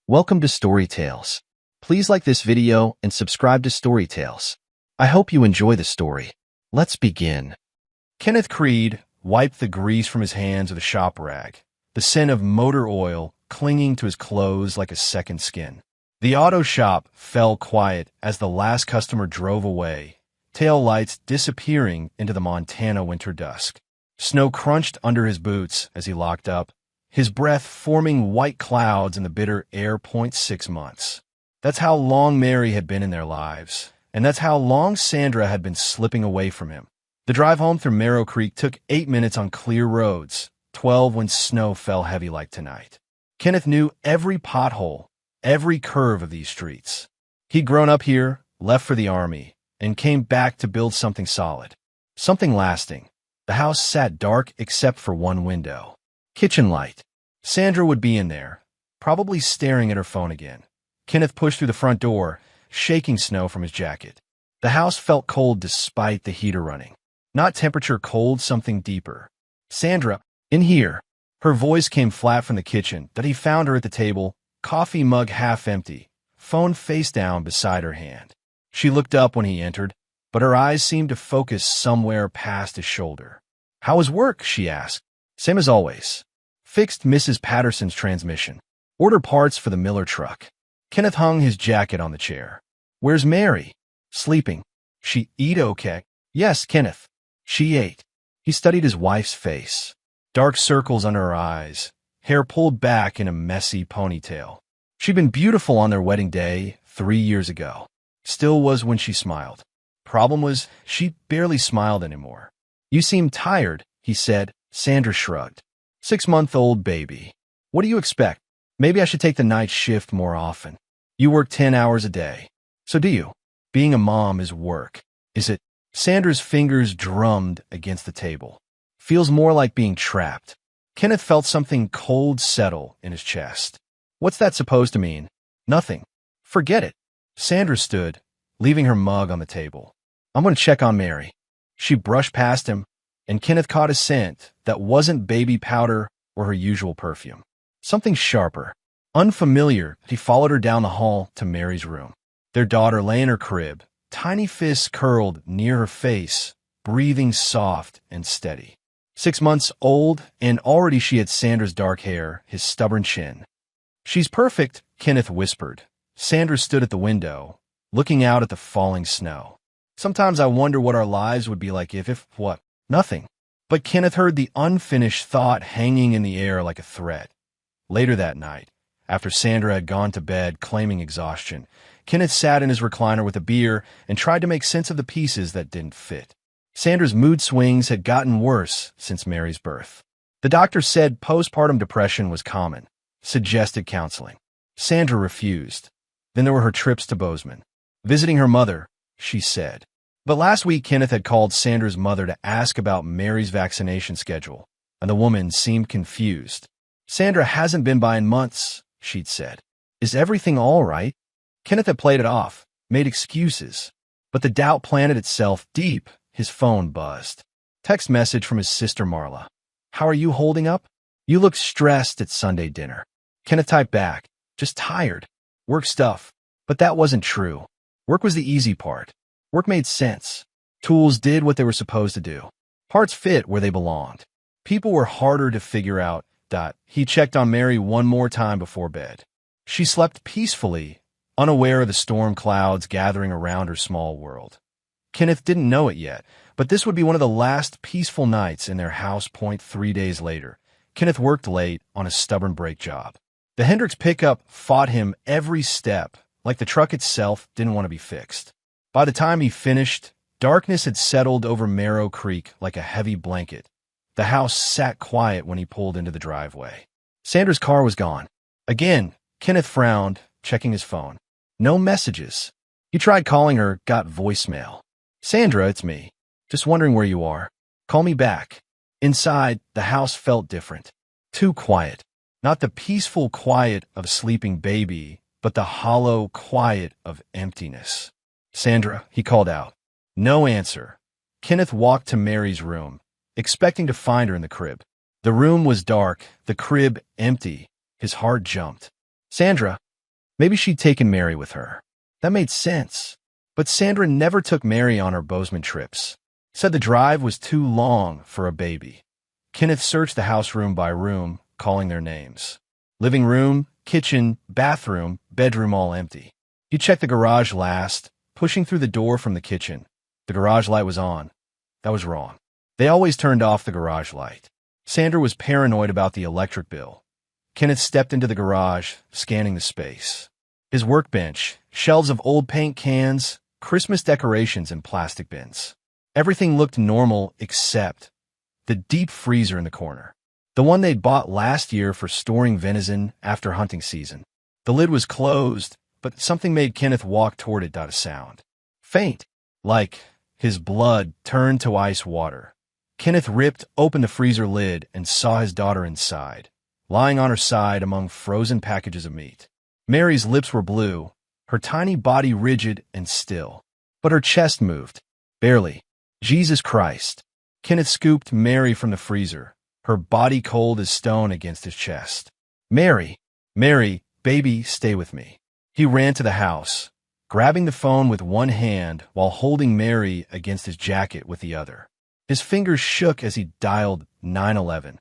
Welcome to Story Tales. Please like this video and subscribe to Story Tales. I hope you enjoy the story. Let's begin. Kenneth Creed wiped the grease from his hands with a shop rag, the scent of motor oil clinging to his clothes like a second skin. The auto shop fell quiet as the last customer drove away, tail lights disappearing into the Montana winter dusk. Snow crunched under his boots as he locked up, his breath forming white clouds in the bitter air. 6 months. That's how long Mary had been in their lives, and that's how long Sandra had been slipping away from him. The drive home through Marrow Creek took 8 minutes on clear roads, 12 when snow fell heavy like tonight. Kenneth knew every pothole, every curve of these streets. He'd grown up here, left for the army, and came back to build something solid, something lasting. The house sat dark except for one window. Kitchen light. Sandra would be in there, probably staring at her phone again. Kenneth pushed through the front door, shaking snow from his jacket. The house felt cold despite the heater running. Not temperature cold, something deeper. Sandra, in here. Her voice came flat from the kitchen that he found her at the table, coffee mug half empty, phone face down beside her hand. She looked up when he entered, but her eyes seemed to focus somewhere past his shoulder. "How was work?" she asked. "Same as always. Fixed Mrs. Patterson's transmission. Order parts for the Miller truck." Kenneth hung his jacket on the chair. "Where's Mary?" "Sleeping." "She eat okay?" "Yes, Kenneth. She ate." He studied his wife's face. Dark circles under her eyes, hair pulled back in a messy ponytail. She'd been beautiful on their wedding day 3 years ago. Still was when she smiled. Problem was, she barely smiled anymore. "You seem tired," he said. Sandra shrugged. 6-month-old baby. "What do you expect? Maybe I should take the night shift more often." "You work 10 hours a day." "So do you. Being a mom is work." "Is it?" Sandra's fingers drummed against the table. "Feels more like being trapped." Kenneth felt something cold settle in his chest. "What's that supposed to mean?" "Nothing. Forget it." Sandra stood, leaving her mug on the table. "I'm going to check on Mary." She brushed past him, and Kenneth caught a scent that wasn't baby powder or her usual perfume. Something sharper, unfamiliar. He followed her down the hall to Mary's room. Their daughter lay in her crib, tiny fists curled near her face, breathing soft and steady. 6 months old, and already she had Sandra's dark hair, his stubborn chin. "She's perfect," Kenneth whispered. Sandra stood at the window, looking out at the falling snow. "Sometimes I wonder what our lives would be like if what? Nothing." But Kenneth heard the unfinished thought hanging in the air like a threat. Later that night, after Sandra had gone to bed claiming exhaustion, Kenneth sat in his recliner with a beer and tried to make sense of the pieces that didn't fit. Sandra's mood swings had gotten worse since Mary's birth. The doctor said postpartum depression was common, suggested counseling. Sandra refused. Then there were her trips to Bozeman. Visiting her mother, she said. But last week, Kenneth had called Sandra's mother to ask about Mary's vaccination schedule, and the woman seemed confused. "Sandra hasn't been by in months," she'd said. "Is everything all right?" Kenneth had played it off, made excuses. But the doubt planted itself deep. His phone buzzed. Text message from his sister Marla. "How are you holding up? You look stressed at Sunday dinner." Kenneth typed back, "Just tired. Work stuff." But that wasn't true. Work was the easy part. Work made sense. Tools did what they were supposed to do. Parts fit where they belonged. People were harder to figure out. He checked on Mary one more time before bed. She slept peacefully, unaware of the storm clouds gathering around her small world. Kenneth didn't know it yet, but this would be one of the last peaceful nights in their house. 3 days later, Kenneth worked late on a stubborn brake job. The Hendricks pickup fought him every step, like the truck itself didn't want to be fixed. By the time he finished, darkness had settled over Marrow Creek like a heavy blanket. The house sat quiet when he pulled into the driveway. Sandra's car was gone. Again, Kenneth frowned, checking his phone. No messages. He tried calling her, got voicemail. "Sandra, it's me. Just wondering where you are. Call me back." Inside, the house felt different. Too quiet. Not the peaceful quiet of a sleeping baby, but the hollow quiet of emptiness. "Sandra," he called out. No answer. Kenneth walked to Mary's room, expecting to find her in the crib. The room was dark, the crib empty. His heart jumped. "Sandra." Maybe she'd taken Mary with her. That made sense. But Sandra never took Mary on her Bozeman trips. Said the drive was too long for a baby. Kenneth searched the house room by room, calling their names. Living room, kitchen, bathroom, bedroom all empty. He checked the garage last, pushing through the door from the kitchen. The garage light was on. That was wrong. They always turned off the garage light. Sandra was paranoid about the electric bill. Kenneth stepped into the garage, scanning the space. His workbench, shelves of old paint cans, Christmas decorations in plastic bins. Everything looked normal except the deep freezer in the corner. The one they'd bought last year for storing venison after hunting season. The lid was closed, but something made Kenneth walk toward it. A sound. Faint, like his blood turned to ice water. Kenneth ripped open the freezer lid and saw his daughter inside, lying on her side among frozen packages of meat. Mary's lips were blue, her tiny body rigid and still. But her chest moved. Barely. Jesus Christ. Kenneth scooped Mary from the freezer, her body cold as stone against his chest. Mary, baby, stay with me. He ran to the house, grabbing the phone with one hand while holding Mary against his jacket with the other. His fingers shook as he dialed 911.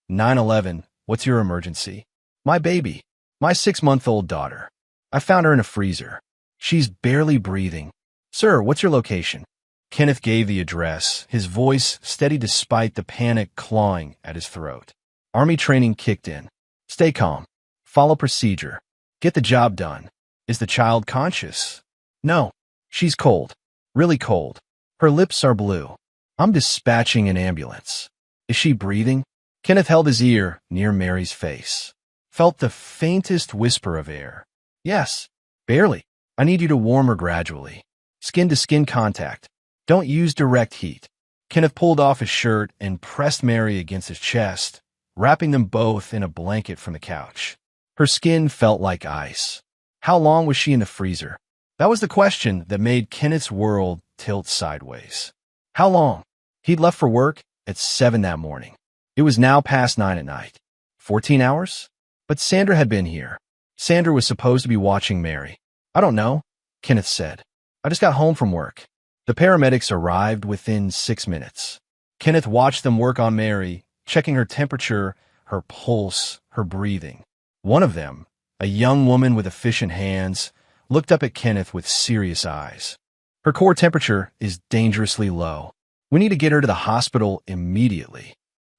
911, what's your emergency? My baby. My 6-month-old daughter. I found her in a freezer. She's barely breathing. Sir, what's your location? Kenneth gave the address, his voice steady despite the panic clawing at his throat. Army training kicked in. Stay calm. Follow procedure. Get the job done. Is the child conscious? No. She's cold. Really cold. Her lips are blue. I'm dispatching an ambulance. Is she breathing? Kenneth held his ear near Mary's face. Felt the faintest whisper of air. Yes. Barely. I need you to warm her gradually. Skin-to-skin contact. Don't use direct heat. Kenneth pulled off his shirt and pressed Mary against his chest, wrapping them both in a blanket from the couch. Her skin felt like ice. How long was she in the freezer? That was the question that made Kenneth's world tilt sideways. How long? He'd left for work at 7 that morning. It was now past 9 at night. 14 hours? But Sandra had been here. Sandra was supposed to be watching Mary. I don't know, Kenneth said. I just got home from work. The paramedics arrived within 6 minutes. Kenneth watched them work on Mary, checking her temperature, her pulse, her breathing. One of them, a young woman with efficient hands, looked up at Kenneth with serious eyes. Her core temperature is dangerously low. We need to get her to the hospital immediately.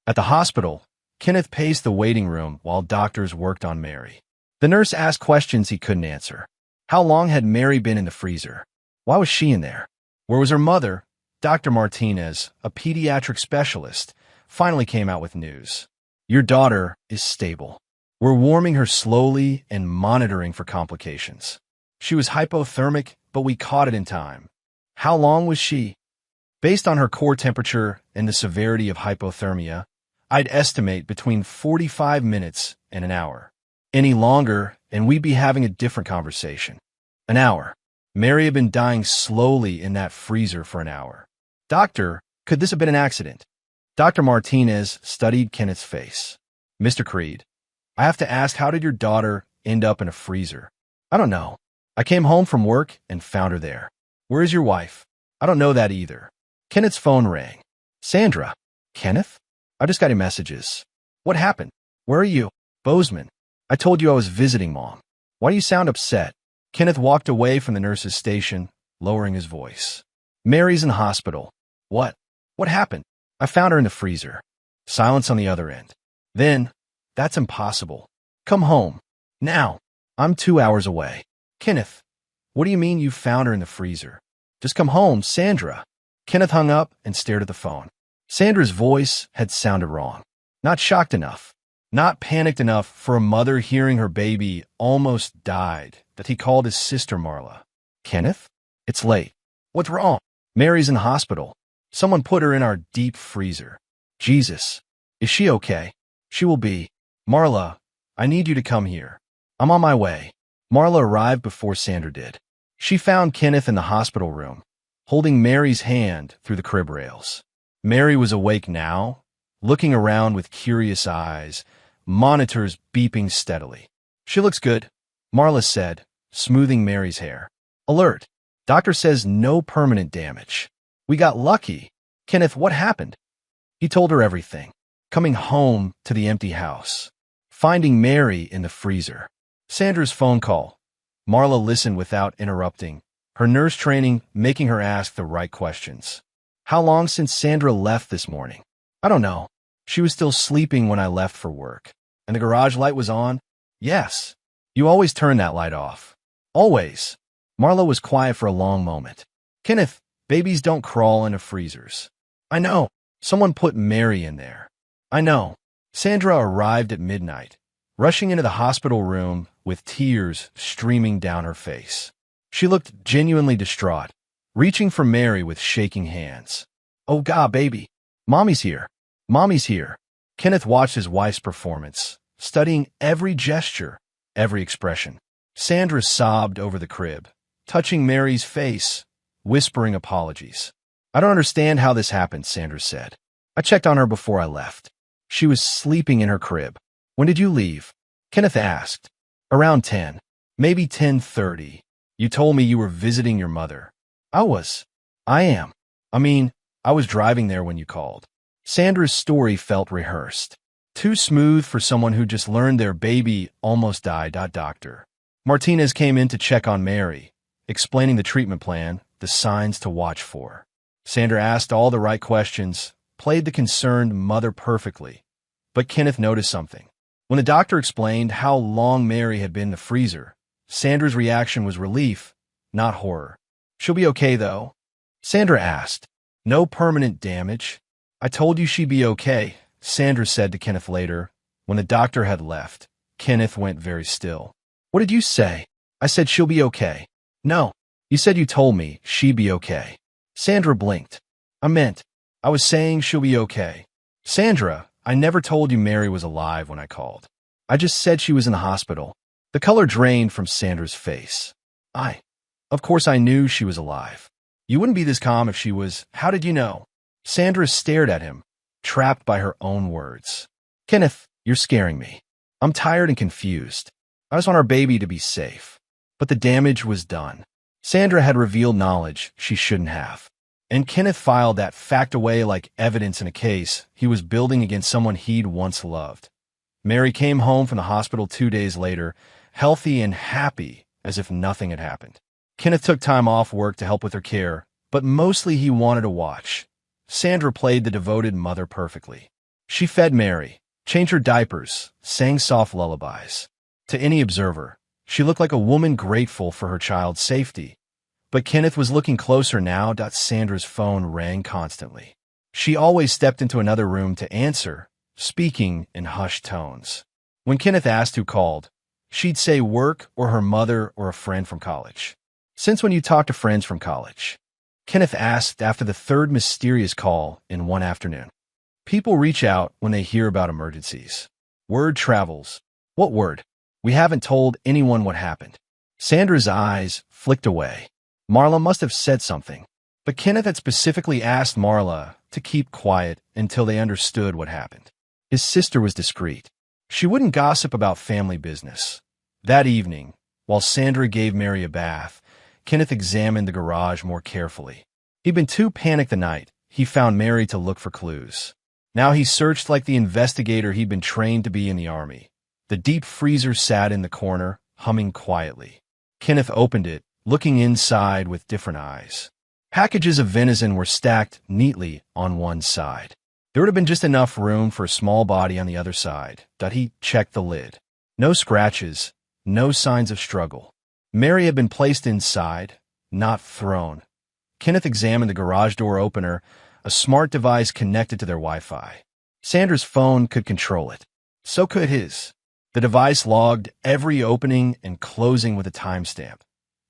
At the hospital, Kenneth paced the waiting room while doctors worked on Mary. The nurse asked questions he couldn't answer. How long had Mary been in the freezer? Why was she in there? Where was her mother? Dr. Martinez, a pediatric specialist, finally came out with news. Your daughter is stable. We're warming her slowly and monitoring for complications. She was hypothermic, but we caught it in time. How long was she? Based on her core temperature and the severity of hypothermia, I'd estimate between 45 minutes and an hour. Any longer, and we'd be having a different conversation. An hour. Mary had been dying slowly in that freezer for an hour. Doctor, could this have been an accident? Dr. Martinez studied Kenneth's face. Mr. Creed, I have to ask, how did your daughter end up in a freezer? I don't know. I came home from work and found her there. Where is your wife? I don't know that either. Kenneth's phone rang. Sandra. Kenneth? I just got your messages. What happened? Where are you? Bozeman. I told you I was visiting Mom. Why do you sound upset? Kenneth walked away from the nurse's station, lowering his voice. Mary's in hospital. What? What happened? I found her in the freezer. Silence on the other end. Then, that's impossible. Come home. Now. I'm 2 hours away. Kenneth, what do you mean you found her in the freezer? Just come home, Sandra. Kenneth hung up and stared at the phone. Sandra's voice had sounded wrong. Not shocked enough. Not panicked enough for a mother hearing her baby almost died that he called his sister Marla. Kenneth? It's late. What's wrong? Mary's in hospital. Someone put her in our deep freezer. Jesus. Is she okay? She will be. Marla, I need you to come here. I'm on my way. Marla arrived before Sandra did. She found Kenneth in the hospital room, holding Mary's hand through the crib rails. Mary was awake now, looking around with curious eyes, monitors beeping steadily. She looks good, Marla said, smoothing Mary's hair. Alert. Doctor says no permanent damage. We got lucky. Kenneth, what happened? He told her everything. Coming home to the empty house. Finding Mary in the freezer. Sandra's phone call. Marla listened without interrupting, her nurse training making her ask the right questions. How long since Sandra left this morning? I don't know. She was still sleeping when I left for work. And the garage light was on? Yes. You always turn that light off. Always. Marla was quiet for a long moment. Kenneth, babies don't crawl into freezers. I know. Someone put Mary in there. I know. Sandra arrived at midnight, rushing into the hospital room with tears streaming down her face. She looked genuinely distraught, reaching for Mary with shaking hands. Oh God, baby. Mommy's here. Mommy's here. Kenneth watched his wife's performance, studying every gesture, every expression. Sandra sobbed over the crib, touching Mary's face, whispering apologies. I don't understand how this happened, Sandra said. I checked on her before I left. She was sleeping in her crib. When did you leave? Kenneth asked. Around 10. Maybe 10:30. You told me you were visiting your mother. I am. I was driving there when you called. Sandra's story felt rehearsed. Too smooth for someone who just learned their baby almost died. Doctor Martinez came in to check on Mary, explaining the treatment plan, the signs to watch for. Sandra asked all the right questions, played the concerned mother perfectly. But Kenneth noticed something. When the doctor explained how long Mary had been in the freezer, Sandra's reaction was relief, not horror. She'll be okay, though? Sandra asked. No permanent damage. I told you she'd be okay, Sandra said to Kenneth later. When the doctor had left, Kenneth went very still. What did you say? I said she'll be okay. No, you said you told me she'd be okay. Sandra blinked. I was saying she'll be okay. Sandra, I never told you Mary was alive when I called. I just said she was in the hospital. The color drained from Sandra's face. Of course I knew she was alive. You wouldn't be this calm if she was. How did you know? Sandra stared at him, trapped by her own words. Kenneth, you're scaring me. I'm tired and confused. I just want our baby to be safe. But the damage was done. Sandra had revealed knowledge she shouldn't have. And Kenneth filed that fact away like evidence in a case he was building against someone he'd once loved. Mary came home from the hospital 2 days later, healthy and happy as if nothing had happened. Kenneth took time off work to help with her care, but mostly he wanted to watch. Sandra played the devoted mother perfectly. She fed Mary, changed her diapers, sang soft lullabies. To any observer, she looked like a woman grateful for her child's safety. But Kenneth was looking closer now. Sandra's phone rang constantly. She always stepped into another room to answer, speaking in hushed tones. When Kenneth asked who called, she'd say work or her mother or a friend from college. Since when you talk to friends from college? Kenneth asked after the third mysterious call in one afternoon. People reach out when they hear about emergencies. Word travels. What word? We haven't told anyone what happened. Sandra's eyes flicked away. Marla must have said something, but Kenneth had specifically asked Marla to keep quiet until they understood what happened. His sister was discreet. She wouldn't gossip about family business. That evening, while Sandra gave Mary a bath, Kenneth examined the garage more carefully. He'd been too panicked the night he found Mary to look for clues. Now he searched like the investigator he'd been trained to be in the Army. The deep freezer sat in the corner, humming quietly. Kenneth opened it, looking inside with different eyes. Packages of venison were stacked neatly on one side. There would have been just enough room for a small body on the other side. He checked the lid. No scratches, no signs of struggle. Mary had been placed inside, not thrown. Kenneth examined the garage door opener, a smart device connected to their Wi-Fi. Sandra's phone could control it. So could his. The device logged every opening and closing with a timestamp.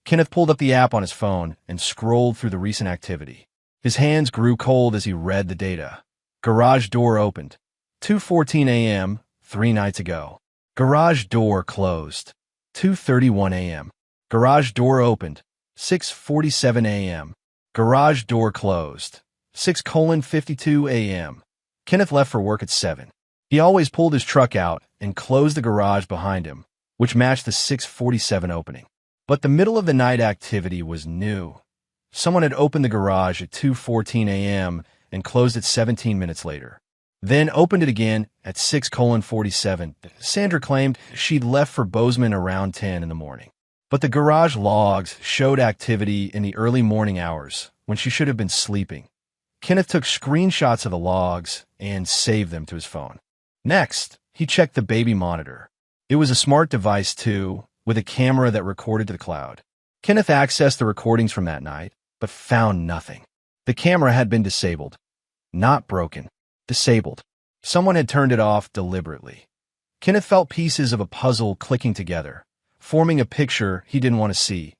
Kenneth pulled up the app on his phone and scrolled through the recent activity. His hands grew cold as he read the data. Garage door opened. 2:14 a.m., 3 nights ago. Garage door closed. 2:31 a.m. Garage door opened. 6:47 a.m. Garage door closed. 6:52 a.m. Kenneth left for work at 7. He always pulled his truck out and closed the garage behind him, which matched the 6:47 opening. But the middle of the night activity was new. Someone had opened the garage at 2:14 a.m. and closed it 17 minutes later. Then opened it again at 6:47. Sandra claimed she'd left for Bozeman around 10 in the morning. But the garage logs showed activity in the early morning hours when she should have been sleeping. Kenneth took screenshots of the logs and saved them to his phone. Next, he checked the baby monitor. It was a smart device, too, with a camera that recorded to the cloud. Kenneth accessed the recordings from that night, but found nothing. The camera had been disabled. Not broken. Disabled. Someone had turned it off deliberately. Kenneth felt pieces of a puzzle clicking together, forming a picture he didn't want to see.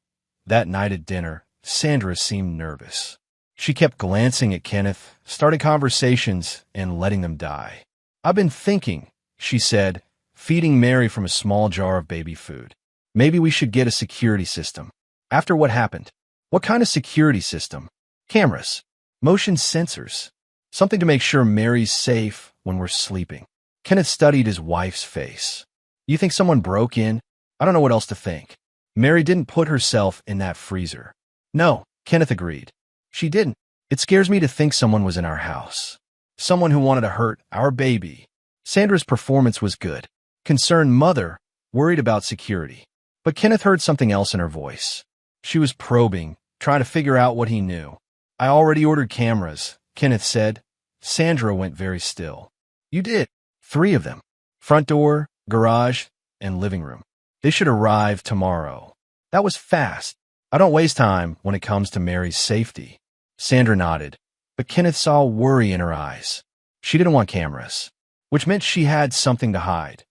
That night at dinner, Sandra seemed nervous. She kept glancing at Kenneth, started conversations, and letting them die. "I've been thinking," she said, feeding Mary from a small jar of baby food. "Maybe we should get a security system. After what happened." "What kind of security system?" "Cameras. Motion sensors. Something to make sure Mary's safe when we're sleeping." Kenneth studied his wife's face. "You think someone broke in?" "I don't know what else to think. Mary didn't put herself in that freezer." "No," Kenneth agreed. "She didn't. It scares me to think someone was in our house. Someone who wanted to hurt our baby." Sandra's performance was good. Concerned mother, worried about security. But Kenneth heard something else in her voice. She was probing, trying to figure out what he knew. "I already ordered cameras," Kenneth said. Sandra went very still. "You did?" "3 of them. Front door, garage, and living room. They should arrive tomorrow." "That was fast." "I don't waste time when it comes to Mary's safety." Sandra nodded, but Kenneth saw worry in her eyes. She didn't want cameras, which meant she had something to hide.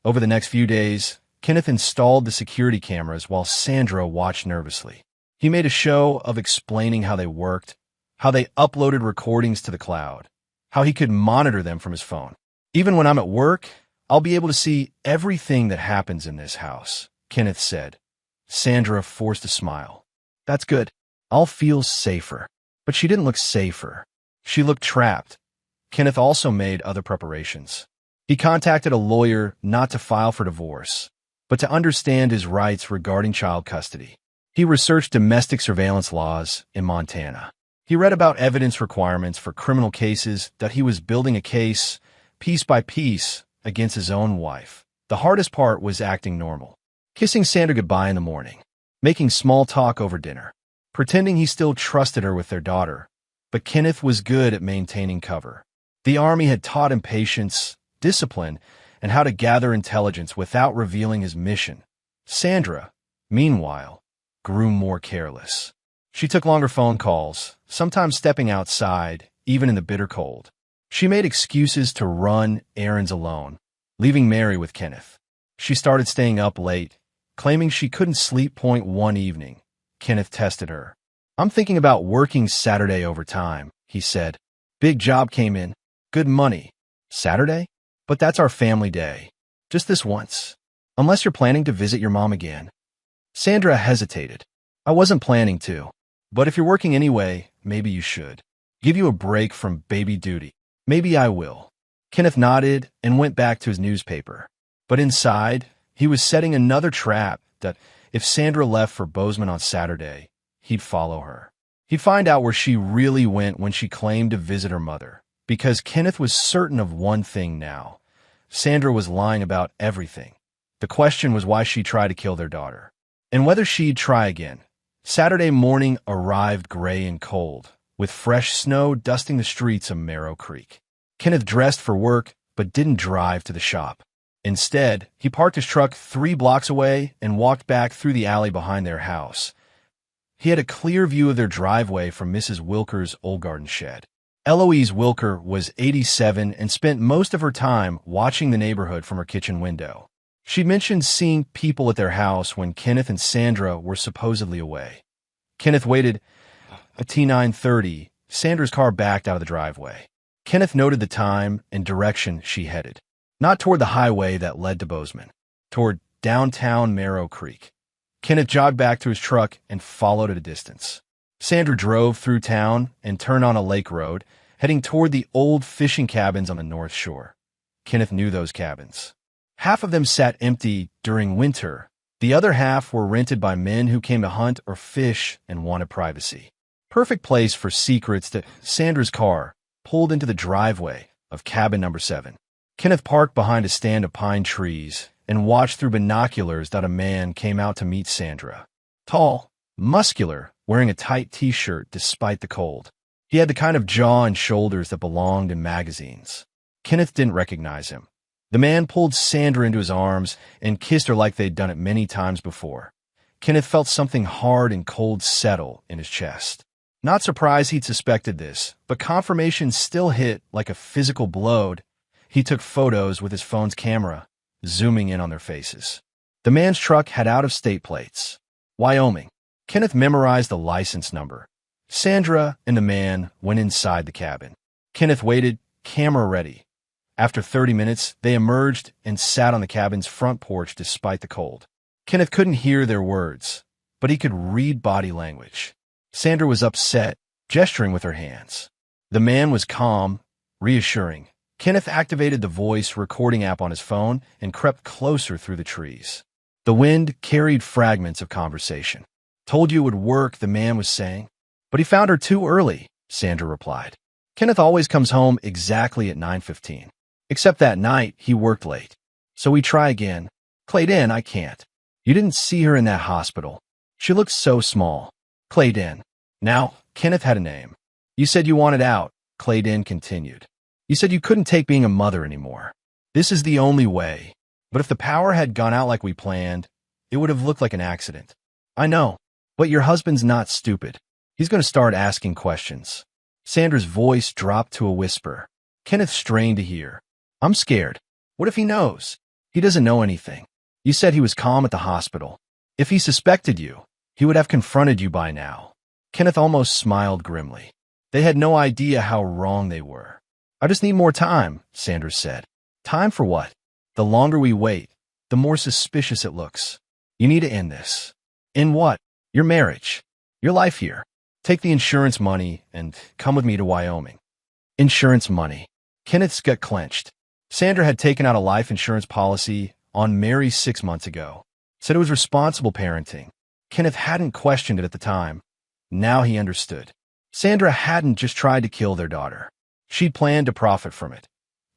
Over the next few days, Kenneth installed the security cameras while Sandra watched nervously. He made a show of explaining how they worked, how they uploaded recordings to the cloud, how he could monitor them from his phone. "Even when I'm at work, I'll be able to see everything that happens in this house," Kenneth said. Sandra forced a smile. "That's good. I'll feel safer." But she didn't look safer. She looked trapped. Kenneth also made other preparations. He contacted a lawyer not to file for divorce, but to understand his rights regarding child custody. He researched domestic surveillance laws in Montana. He read about evidence requirements for criminal cases that he was building a case, piece by piece, against his own wife. The hardest part was acting normal. Kissing Sandra goodbye in the morning. Making small talk over dinner. Pretending he still trusted her with their daughter. But Kenneth was good at maintaining cover. The Army had taught him patience, discipline, and how to gather intelligence without revealing his mission. Sandra, meanwhile, grew more careless. She took longer phone calls, sometimes stepping outside, even in the bitter cold. She made excuses to run errands alone, leaving Mary with Kenneth. She started staying up late, claiming she couldn't sleep. One evening, Kenneth tested her. "I'm thinking about working Saturday overtime," he said. "Big job came in. Good money." "Saturday? But that's our family day. Just this once. Unless you're planning to visit your mom again." Sandra hesitated. "I wasn't planning to. But if you're working anyway, maybe you should. Give you a break from baby duty." "Maybe I will." Kenneth nodded and went back to his newspaper. But inside, he was setting another trap that if Sandra left for Bozeman on Saturday, he'd follow her. He'd find out where she really went when she claimed to visit her mother. Because Kenneth was certain of one thing now. Sandra was lying about everything. The question was why she tried to kill their daughter. And whether she'd try again. Saturday morning arrived gray and cold, with fresh snow dusting the streets of Marrow Creek. Kenneth dressed for work, but didn't drive to the shop. Instead, he parked his truck 3 blocks away and walked back through the alley behind their house. He had a clear view of their driveway from Mrs. Wilker's old garden shed. Eloise Wilker was 87 and spent most of her time watching the neighborhood from her kitchen window. She'd mentioned seeing people at their house when Kenneth and Sandra were supposedly away. Kenneth waited. At T9:30, Sandra's car backed out of the driveway. Kenneth noted the time and direction she headed. Not toward the highway that led to Bozeman. Toward downtown Marrow Creek. Kenneth jogged back to his truck and followed at a distance. Sandra drove through town and turned on a lake road, heading toward the old fishing cabins on the north shore. Kenneth knew those cabins. Half of them sat empty during winter, The other half were rented by men who came to hunt or fish and wanted privacy. Perfect place for secrets. That Sandra's car pulled into the driveway of cabin number 7. Kenneth parked behind a stand of pine trees and watched through binoculars that a man came out to meet Sandra. Tall, muscular, wearing a tight t-shirt despite the cold. He had the kind of jaw and shoulders that belonged in magazines. Kenneth didn't recognize him. The man pulled Sandra into his arms and kissed her like they'd done it many times before. Kenneth felt something hard and cold settle in his chest. Not surprised he'd suspected this, but confirmation still hit like a physical blow. He took photos with his phone's camera, zooming in on their faces. The man's truck had out-of-state plates. Wyoming. Kenneth memorized the license number. Sandra and the man went inside the cabin. Kenneth waited, camera ready. After 30 minutes, they emerged and sat on the cabin's front porch despite the cold. Kenneth couldn't hear their words, but he could read body language. Sandra was upset, gesturing with her hands. The man was calm, reassuring. Kenneth activated the voice recording app on his phone and crept closer through the trees. The wind carried fragments of conversation. Told you it would work, the man was saying. But he found her too early, Sandra replied. Kenneth always comes home exactly at 9:15. Except that night, he worked late. So we try again. Clayton, I can't. You didn't see her in that hospital. She looked so small. Clayton. Now, Kenneth had a name. You said you wanted out, Clayton continued. You said you couldn't take being a mother anymore. This is the only way. But if the power had gone out like we planned, it would have looked like an accident. I know, but your husband's not stupid. He's going to start asking questions. Sandra's voice dropped to a whisper. Kenneth strained to hear. I'm scared. What if he knows? He doesn't know anything. You said he was calm at the hospital. If he suspected you, he would have confronted you by now. Kenneth almost smiled grimly. They had no idea how wrong they were. I just need more time, Sandra said. Time for what? The longer we wait, the more suspicious it looks. You need to end this. In what? Your marriage. Your life here. Take the insurance money and come with me to Wyoming. Insurance money. Kenneth's gut clenched. Sandra had taken out a life insurance policy on Mary 6 months ago. Said it was responsible parenting. Kenneth hadn't questioned it at the time. Now he understood. Sandra hadn't just tried to kill their daughter. She'd planned to profit from it.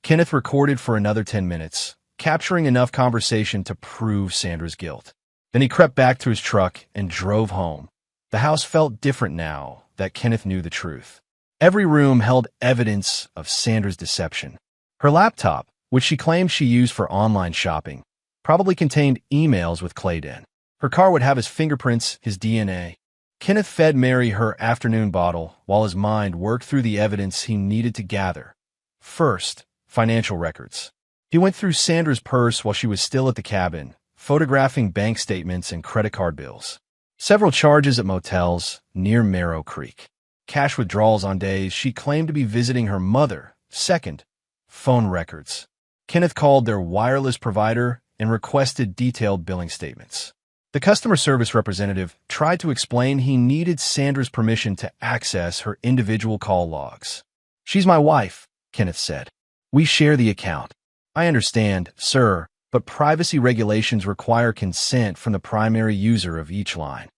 Kenneth recorded for another 10 minutes, capturing enough conversation to prove Sandra's guilt. Then he crept back to his truck and drove home. The house felt different now that Kenneth knew the truth. Every room held evidence of Sandra's deception. Her laptop, which she claimed she used for online shopping, probably contained emails with Clayton. Her car would have his fingerprints, his DNA. Kenneth fed Mary her afternoon bottle while his mind worked through the evidence he needed to gather. First, financial records. He went through Sandra's purse while she was still at the cabin, photographing bank statements and credit card bills. Several charges at motels near Marrow Creek. Cash withdrawals on days she claimed to be visiting her mother. Second, phone records. Kenneth called their wireless provider and requested detailed billing statements. The customer service representative tried to explain he needed Sandra's permission to access her individual call logs. She's my wife, Kenneth said. We share the account. I understand, sir, but privacy regulations require consent from the primary user of each line.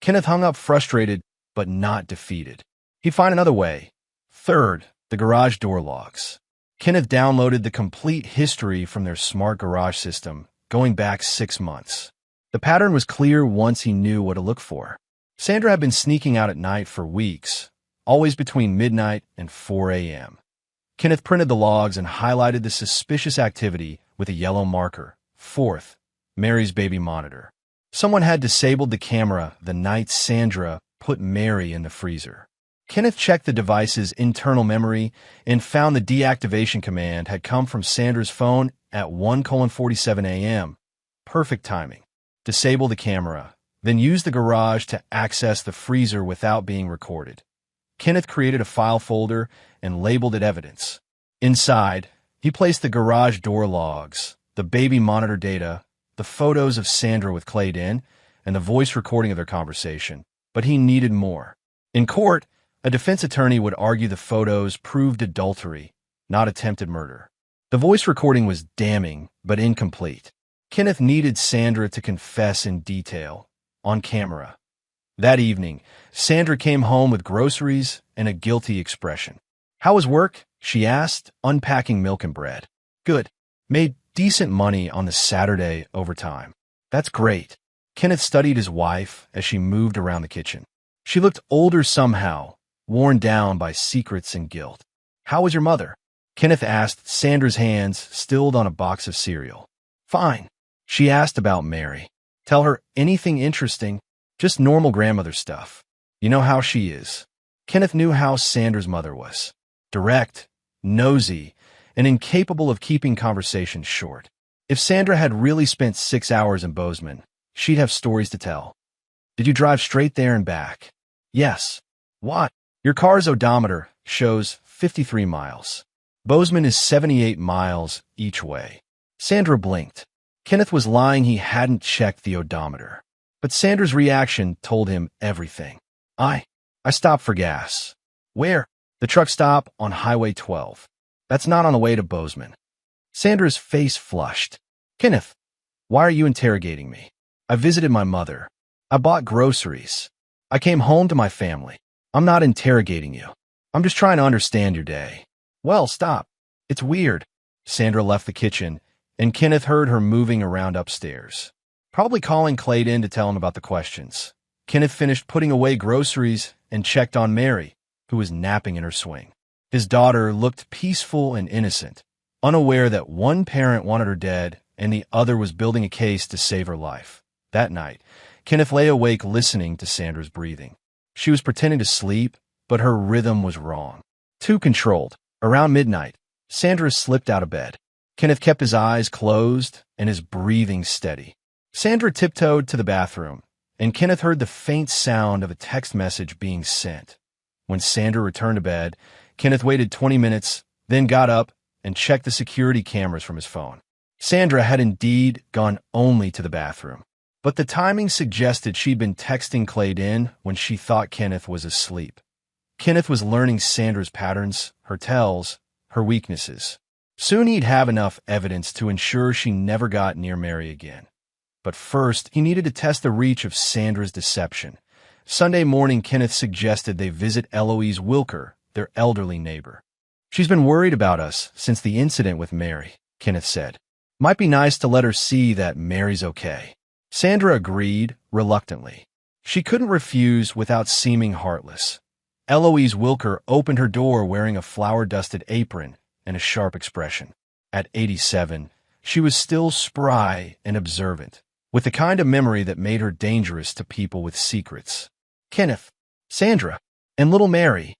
Kenneth hung up frustrated, but not defeated. He'd find another way. Third, the garage door logs. Kenneth downloaded the complete history from their smart garage system, going back 6 months. The pattern was clear once he knew what to look for. Sandra had been sneaking out at night for weeks, always between midnight and 4 a.m. Kenneth printed the logs and highlighted the suspicious activity with a yellow marker. Fourth, Mary's baby monitor. Someone had disabled the camera the night Sandra put Mary in the freezer. Kenneth checked the device's internal memory and found the deactivation command had come from Sandra's phone at 1:47 a.m. Perfect timing. Disable the camera, then use the garage to access the freezer without being recorded. Kenneth created a file folder and labeled it evidence. Inside, he placed the garage door logs, the baby monitor data, the photos of Sandra with Clayton, and the voice recording of their conversation. But he needed more. In court, a defense attorney would argue the photos proved adultery, not attempted murder. The voice recording was damning, but incomplete. Kenneth needed Sandra to confess in detail, on camera. That evening, Sandra came home with groceries and a guilty expression. "How was work?" she asked, unpacking milk and bread. "Good. Made decent money on the Saturday overtime." "That's great." Kenneth studied his wife as she moved around the kitchen. She looked older somehow, worn down by secrets and guilt. "How was your mother?" Kenneth asked, Sandra's hands stilled on a box of cereal. "Fine." She asked about Mary. "Tell her anything interesting, just normal grandmother stuff. You know how she is." Kenneth knew how Sandra's mother was. Direct, nosy, and incapable of keeping conversations short. If Sandra had really spent 6 hours in Bozeman, she'd have stories to tell. "Did you drive straight there and back?" "Yes." "What?" "Your car's odometer shows 53 miles. Bozeman is 78 miles each way." Sandra blinked. Kenneth was lying, he hadn't checked the odometer. But Sandra's reaction told him everything. I stopped for gas." "Where?" "The truck stop on Highway 12. That's not on the way to Bozeman." Sandra's face flushed. "Kenneth, why are you interrogating me?" "I visited my mother. I bought groceries. I came home to my family. I'm not interrogating you. I'm just trying to understand your day." "Well, stop. It's weird." Sandra left the kitchen, and Kenneth heard her moving around upstairs. Probably calling Clade in to tell him about the questions. Kenneth finished putting away groceries and checked on Mary, who was napping in her swing. His daughter looked peaceful and innocent, unaware that one parent wanted her dead and the other was building a case to save her life. That night, Kenneth lay awake listening to Sandra's breathing. She was pretending to sleep, but her rhythm was wrong. Too controlled. Around midnight, Sandra slipped out of bed. Kenneth kept his eyes closed and his breathing steady. Sandra tiptoed to the bathroom, and Kenneth heard the faint sound of a text message being sent. When Sandra returned to bed, Kenneth waited 20 minutes, then got up and checked the security cameras from his phone. Sandra had indeed gone only to the bathroom, but the timing suggested she'd been texting Clade in when she thought Kenneth was asleep. Kenneth was learning Sandra's patterns, her tells, her weaknesses. Soon he'd have enough evidence to ensure she never got near Mary again. But first, he needed to test the reach of Sandra's deception. Sunday morning, Kenneth suggested they visit Eloise Wilker, their elderly neighbor. "She's been worried about us since the incident with Mary," Kenneth said. "Might be nice to let her see that Mary's okay." Sandra agreed, reluctantly. She couldn't refuse without seeming heartless. Eloise Wilker opened her door wearing a flour-dusted apron and a sharp expression. At 87, she was still spry and observant, with the kind of memory that made her dangerous to people with secrets. Kenneth, Sandra, and little Mary.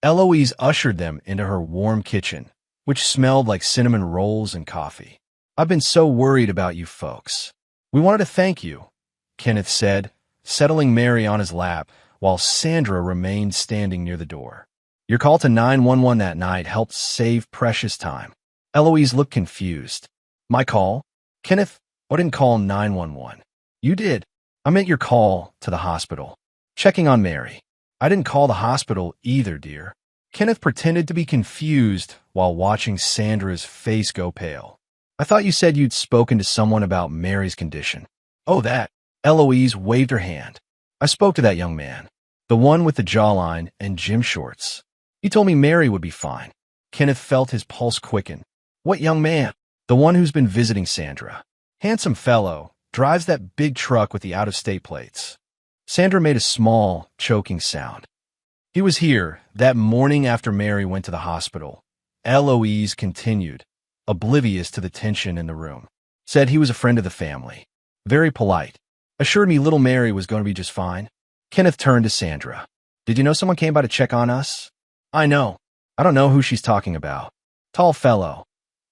Eloise ushered them into her warm kitchen, which smelled like cinnamon rolls and coffee. "I've been so worried about you folks. We wanted to thank you," Kenneth said, settling Mary on his lap while Sandra remained standing near the door. "Your call to 911 that night helped save precious time." Eloise looked confused. "My call?" "Kenneth, I didn't call 911. "You did. I meant your call to the hospital. Checking on Mary." "I didn't call the hospital either, dear." Kenneth pretended to be confused while watching Sandra's face go pale. "I thought you said you'd spoken to someone about Mary's condition." "Oh, that." Eloise waved her hand. "I spoke to that young man, the one with the jawline and gym shorts. He told me Mary would be fine." Kenneth felt his pulse quicken. "What young man?" "The one who's been visiting Sandra. Handsome fellow, drives that big truck with the out-of-state plates." Sandra made a small, choking sound. "He was here that morning after Mary went to the hospital." Eloise continued, oblivious to the tension in the room. "Said he was a friend of the family. Very polite. Assured me little Mary was going to be just fine." Kenneth turned to Sandra. "Did you know someone came by to check on us?" "I know. I don't know who she's talking about." "Tall fellow,"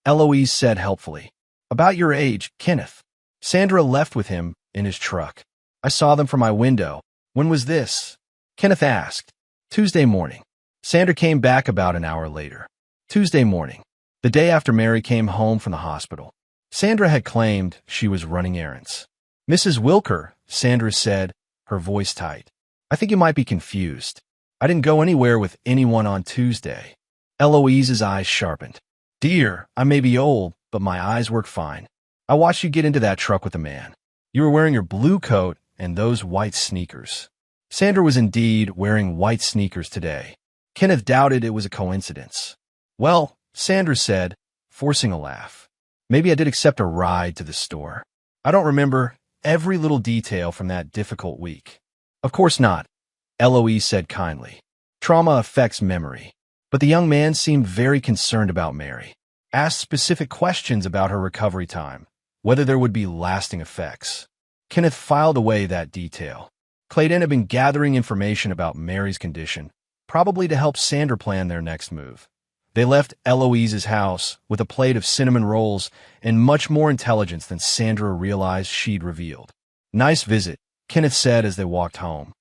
Eloise said helpfully. "About your age, Kenneth." Sandra left with him in his truck. "I saw them from my window." "When was this?" Kenneth asked. "Tuesday morning." Sandra came back about an hour later. "Tuesday morning, the day after Mary came home from the hospital." Sandra had claimed she was running errands. "Mrs. Wilker," Sandra said, her voice tight. "I think you might be confused. I didn't go anywhere with anyone on Tuesday." Eloise's eyes sharpened. "Dear, I may be old, but my eyes work fine. I watched you get into that truck with the man. You were wearing your blue coat and those white sneakers. Sandra was indeed wearing white sneakers today. Kenneth doubted it was a coincidence. Well, Sandra said, forcing a laugh. Maybe I did accept a ride to the store. I don't remember every little detail from that difficult week. Of course not, Eloise said kindly. Trauma affects memory. But the young man seemed very concerned about Mary. Asked specific questions about her recovery time, whether there would be lasting effects. Kenneth filed away that detail. Clayton had been gathering information about Mary's condition, probably to help Sandra plan their next move. They left Eloise's house with a plate of cinnamon rolls and much more intelligence than Sandra realized she'd revealed. Nice visit, Kenneth said as they walked home.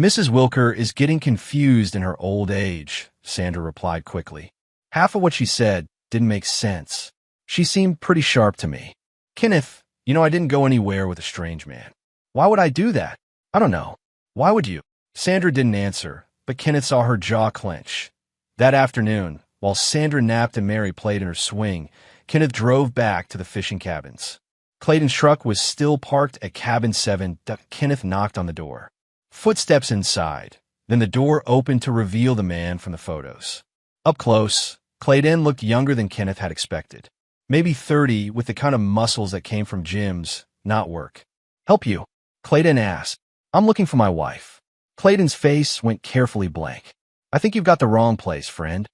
Mrs. Wilker is getting confused in her old age, Sandra replied quickly. Half of what she said didn't make sense. She seemed pretty sharp to me. Kenneth, I didn't go anywhere with a strange man. Why would I do that? I don't know. Why would you? Sandra didn't answer, but Kenneth saw her jaw clench. That afternoon, while Sandra napped and Mary played in her swing, Kenneth drove back to the fishing cabins. Clayton's truck was still parked at cabin 7. Kenneth knocked on the door. Footsteps inside. Then the door opened to reveal the man from the photos. Up close, Clayton looked younger than Kenneth had expected. Maybe 30, with the kind of muscles that came from gyms, not work. Help you? Clayton asked. I'm looking for my wife. Clayton's face went carefully blank. I think you've got the wrong place, friend.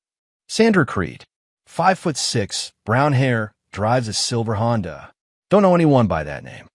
Sandra Creed. 5'6", brown hair, drives a silver Honda. Don't know anyone by that name.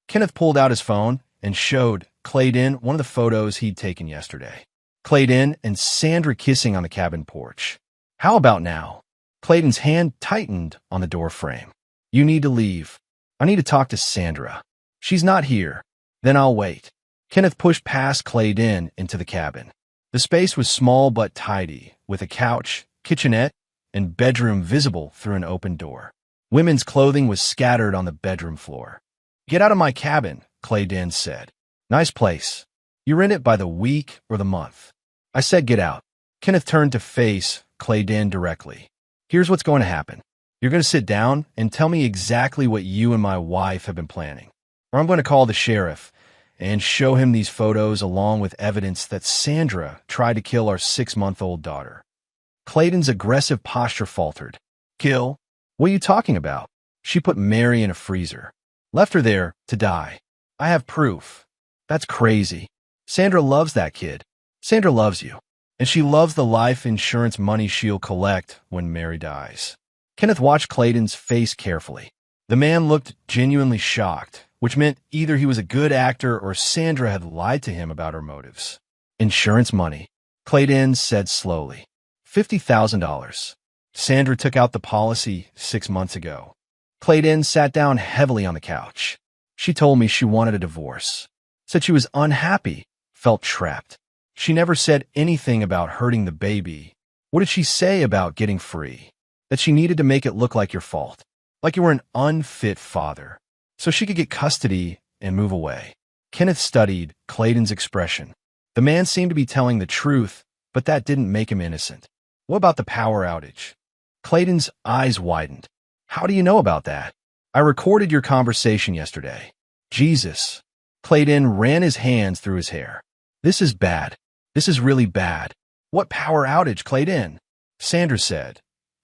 Kenneth pulled out his phone and showed Clayton one of the photos he'd taken yesterday. Clayton and Sandra kissing on the cabin porch. How about now? Clayton's hand tightened on the door frame. You need to leave. I need to talk to Sandra. She's not here. Then I'll wait. Kenneth pushed past Clayton into the cabin. The space was small but tidy, with a couch, kitchenette, and bedroom visible through an open door. Women's clothing was scattered on the bedroom floor. Get out of my cabin, Clayton said. Nice place. You rent it by the week or the month. I said get out. Kenneth turned to face Clayton directly. Here's what's going to happen. You're going to sit down and tell me exactly what you and my wife have been planning. Or I'm going to call the sheriff and show him these photos along with evidence that Sandra tried to kill our 6-month-old daughter. Clayton's aggressive posture faltered. Kill? What are you talking about? She put Mary in a freezer. Left her there to die. I have proof. That's crazy. Sandra loves that kid. Sandra loves you. And she loves the life insurance money she'll collect when Mary dies. Kenneth watched Clayton's face carefully. The man looked genuinely shocked, which meant either he was a good actor or Sandra had lied to him about her motives. Insurance money, Clayton said slowly. $50,000. Sandra took out the policy 6 months ago. Clayton sat down heavily on the couch. She told me she wanted a divorce. Said she was unhappy, felt trapped. She never said anything about hurting the baby. What did she say about getting free? That she needed to make it look like your fault, like you were an unfit father, so she could get custody and move away. Kenneth studied Clayton's expression. The man seemed to be telling the truth, but that didn't make him innocent. What about the power outage? Clayton's eyes widened. How do you know about that? I recorded your conversation yesterday. Jesus. Clayton ran his hands through his hair. This is bad. This is really bad. What power outage, Clayton? Sandra said.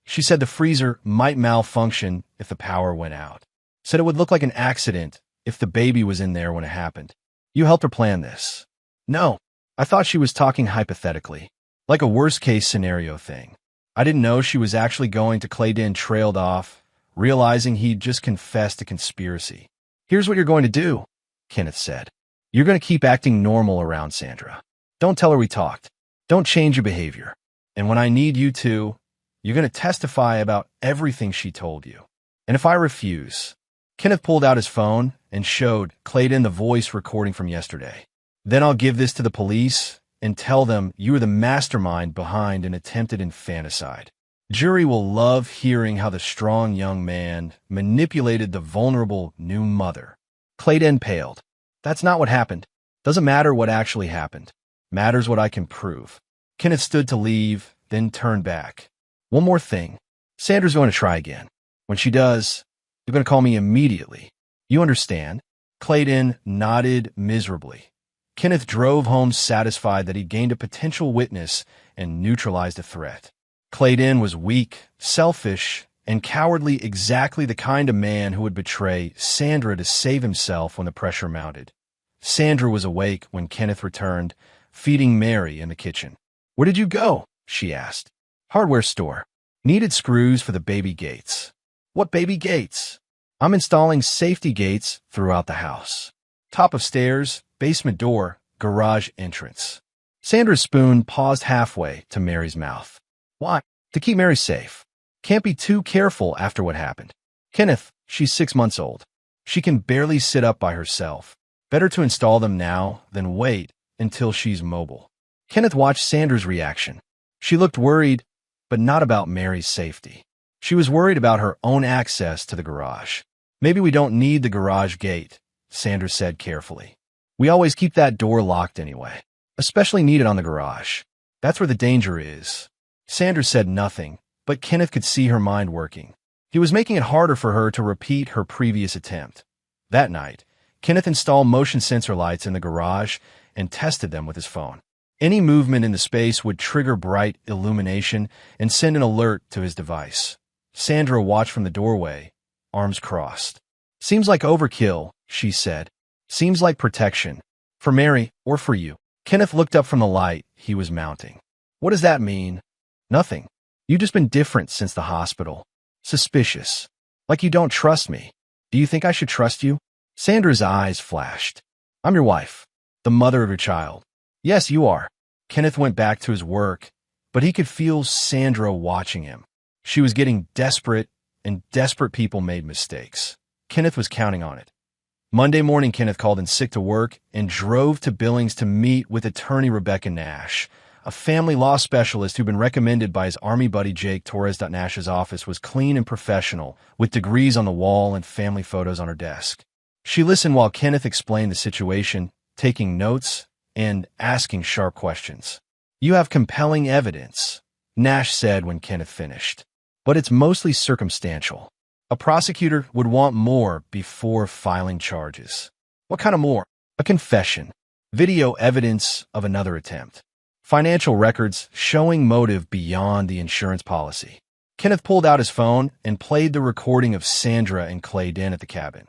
She said the freezer might malfunction if the power went out. Said it would look like an accident if the baby was in there when it happened. You helped her plan this. No, I thought she was talking hypothetically, like a worst-case scenario thing. I didn't know she was actually going to. Clayton trailed off, realizing he'd just confessed a conspiracy. Here's what you're going to do, Kenneth said. You're going to keep acting normal around Sandra. Don't tell her we talked. Don't change your behavior. And when I need you to, you're going to testify about everything she told you. And if I refuse, Kenneth pulled out his phone and showed Clayton the voice recording from yesterday. Then I'll give this to the police and tell them you were the mastermind behind an attempted infanticide. Jury will love hearing how the strong young man manipulated the vulnerable new mother. Clayton paled. That's not what happened. Doesn't matter what actually happened. Matters what I can prove. Kenneth stood to leave, then turned back. One more thing. Sandra's going to try again. When she does, You're going to call me immediately. You understand? Clayton nodded miserably. Kenneth drove home satisfied that he'd gained a potential witness and neutralized a threat. Clayton was weak, selfish, and cowardly, exactly the kind of man who would betray Sandra to save himself when the pressure mounted. Sandra was awake when Kenneth returned, feeding Mary in the kitchen. "Where did you go?" she asked. "Hardware store. Needed screws for the baby gates." "What baby gates?" "I'm installing safety gates throughout the house. Top of stairs, basement door, garage entrance." Sandra's spoon paused halfway to Mary's mouth. "Why?" "To keep Mary safe. Can't be too careful after what happened. Kenneth, she's 6 months old. She can barely sit up by herself. Better to install them now than wait until she's mobile." Kenneth watched Sandra's reaction. She looked worried, but not about Mary's safety. She was worried about her own access to the garage. "Maybe we don't need the garage gate," Sandra said carefully. "We always keep that door locked anyway. Especially needed on the garage. That's where the danger is." Sandra said nothing, but Kenneth could see her mind working. He was making it harder for her to repeat her previous attempt. That night, Kenneth installed motion sensor lights in the garage and tested them with his phone. Any movement in the space would trigger bright illumination and send an alert to his device. Sandra watched from the doorway, arms crossed. "Seems like overkill," she said. "Seems like protection. For Mary or for you." Kenneth looked up from the light he was mounting. "What does that mean?" "Nothing. You've just been different since the hospital. Suspicious. Like you don't trust me. Do you think I should trust you?" Sandra's eyes flashed. "I'm your wife, the mother of your child." "Yes, you are." Kenneth went back to his work, but he could feel Sandra watching him. She was getting desperate, and desperate people made mistakes. Kenneth was counting on it. Monday morning, Kenneth called in sick to work and drove to Billings to meet with attorney Rebecca Nash. A family law specialist who'd been recommended by his Army buddy Jake Torres. Nash's office was clean and professional, with degrees on the wall and family photos on her desk. She listened while Kenneth explained the situation, taking notes and asking sharp questions. "You have compelling evidence," Nash said when Kenneth finished. "But it's mostly circumstantial. A prosecutor would want more before filing charges." "What kind of more?" "A confession. Video evidence of another attempt. Financial records showing motive beyond the insurance policy." Kenneth pulled out his phone and played the recording of Sandra and Clayton at the cabin.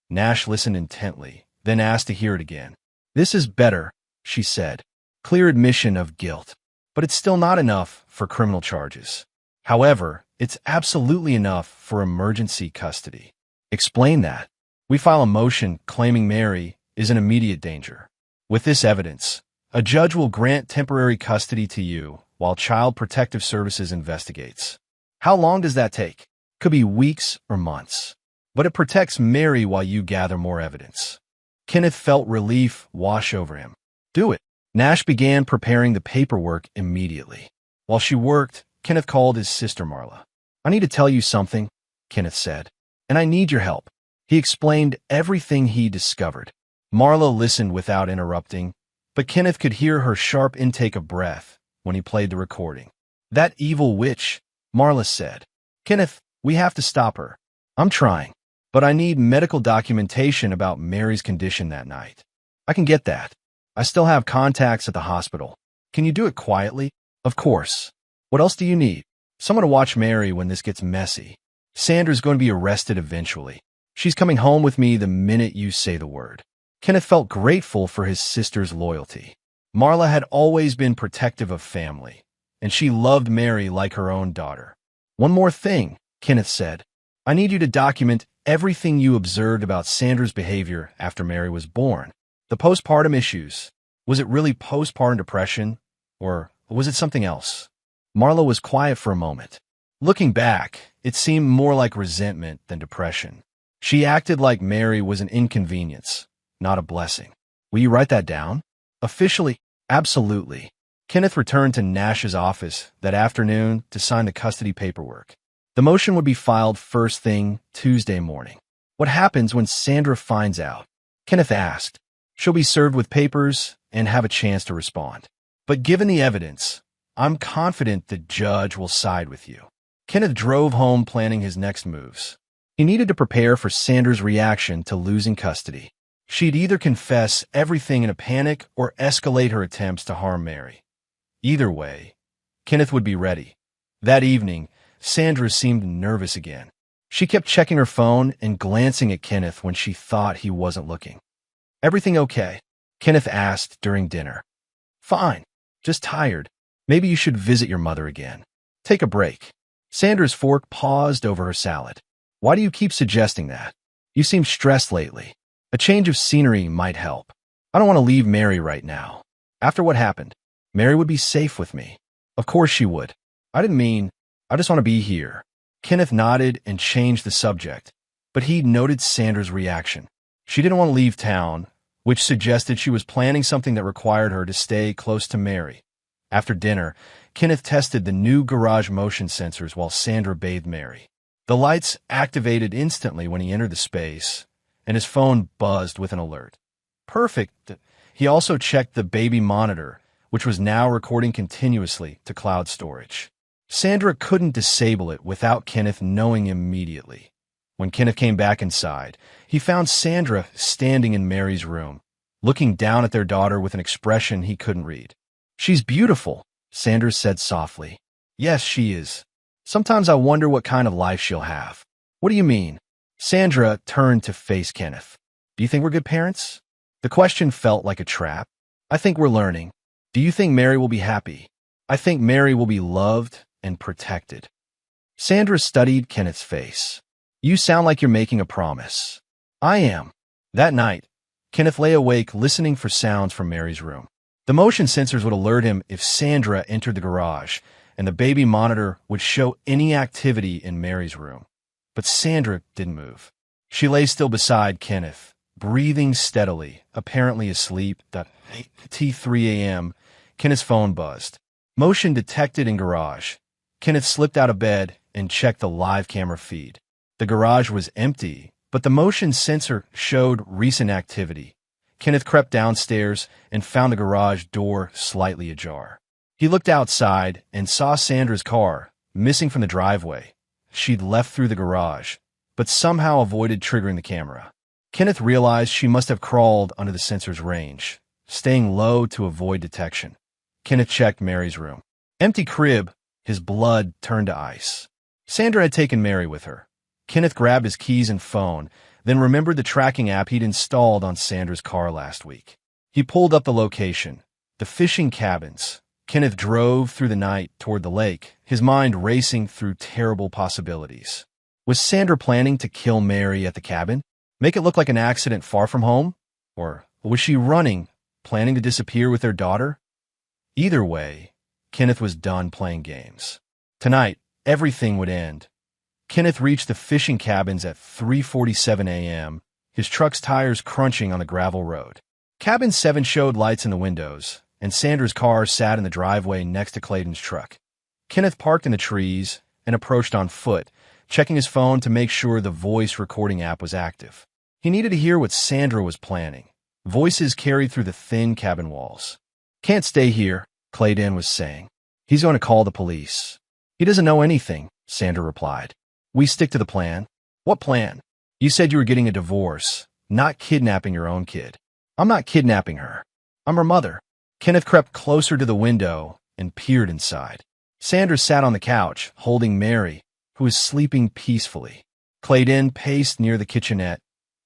Nash listened intently, then asked to hear it again. "This is better," she said. "Clear admission of guilt. But it's still not enough for criminal charges. However, it's absolutely enough for emergency custody." "Explain that." "We file a motion claiming Mary is in immediate danger. With this evidence, a judge will grant temporary custody to you while Child Protective Services investigates." "How long does that take?" "Could be weeks or months. But it protects Mary while you gather more evidence." Kenneth felt relief wash over him. "Do it." Nash began preparing the paperwork immediately. While she worked, Kenneth called his sister Marla. "I need to tell you something," Kenneth said, "and I need your help." He explained everything he discovered. Marla listened without interrupting, but Kenneth could hear her sharp intake of breath when he played the recording. "That evil witch," Marla said. "Kenneth, we have to stop her." "I'm trying, but I need medical documentation about Mary's condition that night." "I can get that. I still have contacts at the hospital." "Can you do it quietly?" "Of course." "What else do you need?" "Someone to watch Mary when this gets messy. Sandra's going to be arrested eventually. She's coming home with me the minute you say the word." Kenneth felt grateful for his sister's loyalty. Marla had always been protective of family, and she loved Mary like her own daughter. "One more thing," Kenneth said. "I need you to document everything you observed about Sandra's behavior after Mary was born. The postpartum issues. Was it really postpartum depression, or was it something else?" Marla was quiet for a moment. Looking back, it seemed more like resentment than depression. She acted like Mary was an inconvenience, not a blessing. "Will you write that down?" "Officially, absolutely." Kenneth returned to Nash's office that afternoon to sign the custody paperwork. The motion would be filed first thing Tuesday morning. "What happens when Sandra finds out?" Kenneth asked. "She'll be served with papers and have a chance to respond. But given the evidence, I'm confident the judge will side with you." Kenneth drove home planning his next moves. He needed to prepare for Sandra's reaction to losing custody. She'd either confess everything in a panic or escalate her attempts to harm Mary. Either way, Kenneth would be ready. That evening, Sandra seemed nervous again. She kept checking her phone and glancing at Kenneth when she thought he wasn't looking. "Everything okay?" Kenneth asked during dinner. "Fine. Just tired. Maybe you should visit your mother again. Take a break." Sandra's fork paused over her salad. "Why do you keep suggesting that? You seem stressed lately. A change of scenery might help. I don't want to leave Mary right now. After what happened, Mary would be safe with me." "Of course she would. I didn't mean, I just want to be here." Kenneth nodded and changed the subject, but he noted Sandra's reaction. She didn't want to leave town, which suggested she was planning something that required her to stay close to Mary. After dinner, Kenneth tested the new garage motion sensors while Sandra bathed Mary. The lights activated instantly when he entered the space, and his phone buzzed with an alert. Perfect. He also checked the baby monitor, which was now recording continuously to cloud storage. Sandra couldn't disable it without Kenneth knowing immediately. When Kenneth came back inside, he found Sandra standing in Mary's room, looking down at their daughter with an expression he couldn't read. "She's beautiful," Sandra said softly. "Yes, she is. Sometimes I wonder what kind of life she'll have." "What do you mean?" Sandra turned to face Kenneth. "Do you think we're good parents?" The question felt like a trap. "I think we're learning." "Do you think Mary will be happy?" "I think Mary will be loved and protected." Sandra studied Kenneth's face. "You sound like you're making a promise." "I am." That night, Kenneth lay awake listening for sounds from Mary's room. The motion sensors would alert him if Sandra entered the garage, and the baby monitor would show any activity in Mary's room. But Sandra didn't move. She lay still beside Kenneth, breathing steadily, apparently asleep. At 3 a.m., Kenneth's phone buzzed. Motion detected in garage. Kenneth slipped out of bed and checked the live camera feed. The garage was empty, but the motion sensor showed recent activity. Kenneth crept downstairs and found the garage door slightly ajar. He looked outside and saw Sandra's car, missing from the driveway. She'd left through the garage, but somehow avoided triggering the camera. Kenneth realized she must have crawled under the sensor's range, staying low to avoid detection. Kenneth checked Mary's room. Empty crib, his blood turned to ice. Sandra had taken Mary with her. Kenneth grabbed his keys and phone, then remembered the tracking app he'd installed on Sandra's car last week. He pulled up the location, the fishing cabins. Kenneth drove through the night toward the lake, his mind racing through terrible possibilities. Was Sandra planning to kill Mary at the cabin? Make it look like an accident far from home? Or was she running, planning to disappear with their daughter? Either way, Kenneth was done playing games. Tonight, everything would end. Kenneth reached the fishing cabins at 3:47 a.m., his truck's tires crunching on the gravel road. Cabin 7 showed lights in the windows, and Sandra's car sat in the driveway next to Clayton's truck. Kenneth parked in the trees and approached on foot, checking his phone to make sure the voice recording app was active. He needed to hear what Sandra was planning. Voices carried through the thin cabin walls. "Can't stay here," Clayton was saying. "He's going to call the police." "He doesn't know anything," Sandra replied. "We stick to the plan." "What plan?" "You said you were getting a divorce, not kidnapping your own kid." "I'm not kidnapping her. I'm her mother." Kenneth crept closer to the window and peered inside. Sandra sat on the couch, holding Mary, who was sleeping peacefully. Clayton paced near the kitchenette,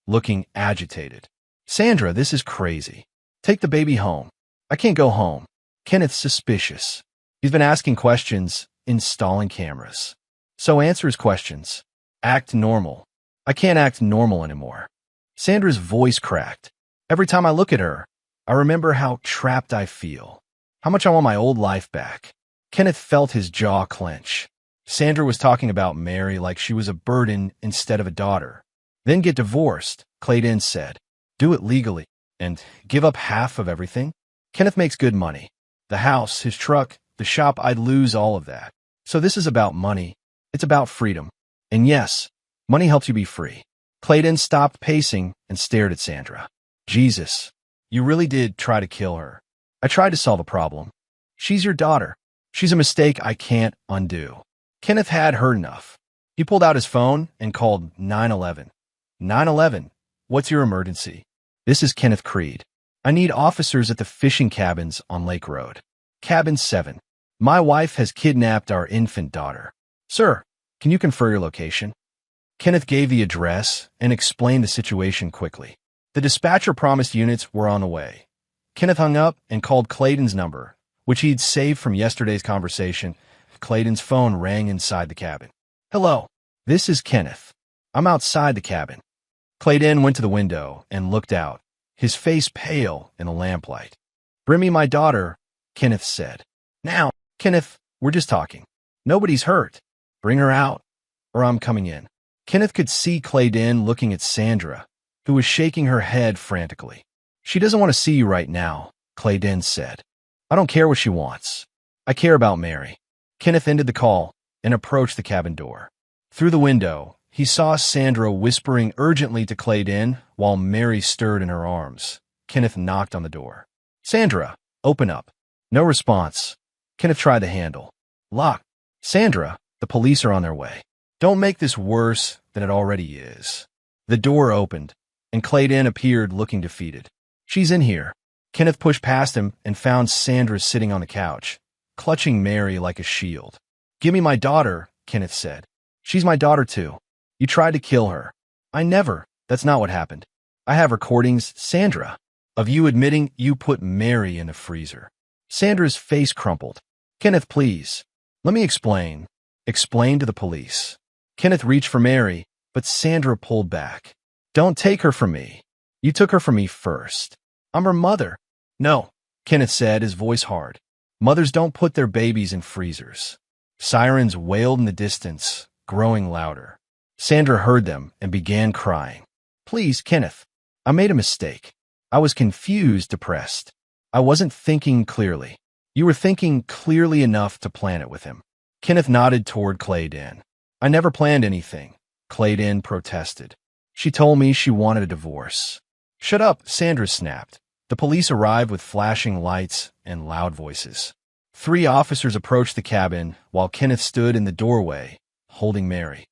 looking agitated. "Sandra, this is crazy. Take the baby home." "I can't go home." Kenneth's suspicious. He's been asking questions, installing cameras. "So answer his questions. Act normal." "I can't act normal anymore." Sandra's voice cracked. "Every time I look at her, I remember how trapped I feel, how much I want my old life back." Kenneth felt his jaw clench. Sandra was talking about Mary like she was a burden instead of a daughter. "Then get divorced," Clayton said. "Do it legally. And give up half of everything." Kenneth makes good money. The house, his truck, the shop, I'd lose all of that. So this is about money. It's about freedom. And yes, money helps you be free. Clayton stopped pacing and stared at Sandra. "Jesus, you really did try to kill her." "I tried to solve a problem. She's your daughter. She's a mistake I can't undo." Kenneth had heard enough. He pulled out his phone and called 911. 911, what's your emergency? This is Kenneth Creed. I need officers at the fishing cabins on Lake Road. Cabin 7. My wife has kidnapped our infant daughter. Sir, can you confirm your location? Kenneth gave the address and explained the situation quickly. The dispatcher promised units were on the way. Kenneth hung up and called Clayton's number, which he'd saved from yesterday's conversation. Clayton's phone rang inside the cabin. Hello, this is Kenneth. I'm outside the cabin. Clayton went to the window and looked out, his face pale in the lamplight. Bring me my daughter, Kenneth said. Now, Kenneth, we're just talking. Nobody's hurt. Bring her out, or I'm coming in. Kenneth could see Clayton looking at Sandra, who was shaking her head frantically. She doesn't want to see you right now, Clayton said. I don't care what she wants. I care about Mary. Kenneth ended the call and approached the cabin door. Through the window, he saw Sandra whispering urgently to Clayton while Mary stirred in her arms. Kenneth knocked on the door. Sandra, open up. No response. Kenneth tried the handle. Locked. Sandra, the police are on their way. Don't make this worse than it already is. The door opened, and Clayton appeared looking defeated. She's in here. Kenneth pushed past him and found Sandra sitting on the couch, clutching Mary like a shield. Give me my daughter, Kenneth said. She's my daughter too. You tried to kill her. I never. That's not what happened. I have recordings, Sandra, of you admitting you put Mary in the freezer. Sandra's face crumpled. Kenneth, please. Let me explain. Explain to the police. Kenneth reached for Mary, but Sandra pulled back. Don't take her from me. You took her from me first. I'm her mother. No, Kenneth said, his voice hard. Mothers don't put their babies in freezers. Sirens wailed in the distance, growing louder. Sandra heard them and began crying. Please, Kenneth. I made a mistake. I was confused, depressed. I wasn't thinking clearly. You were thinking clearly enough to plan it with him. Kenneth nodded toward Clayton. I never planned anything, Clayton protested. She told me she wanted a divorce. Shut up, Sandra snapped. The police arrived with flashing lights and loud voices. 3 officers approached the cabin while Kenneth stood in the doorway, holding Mary.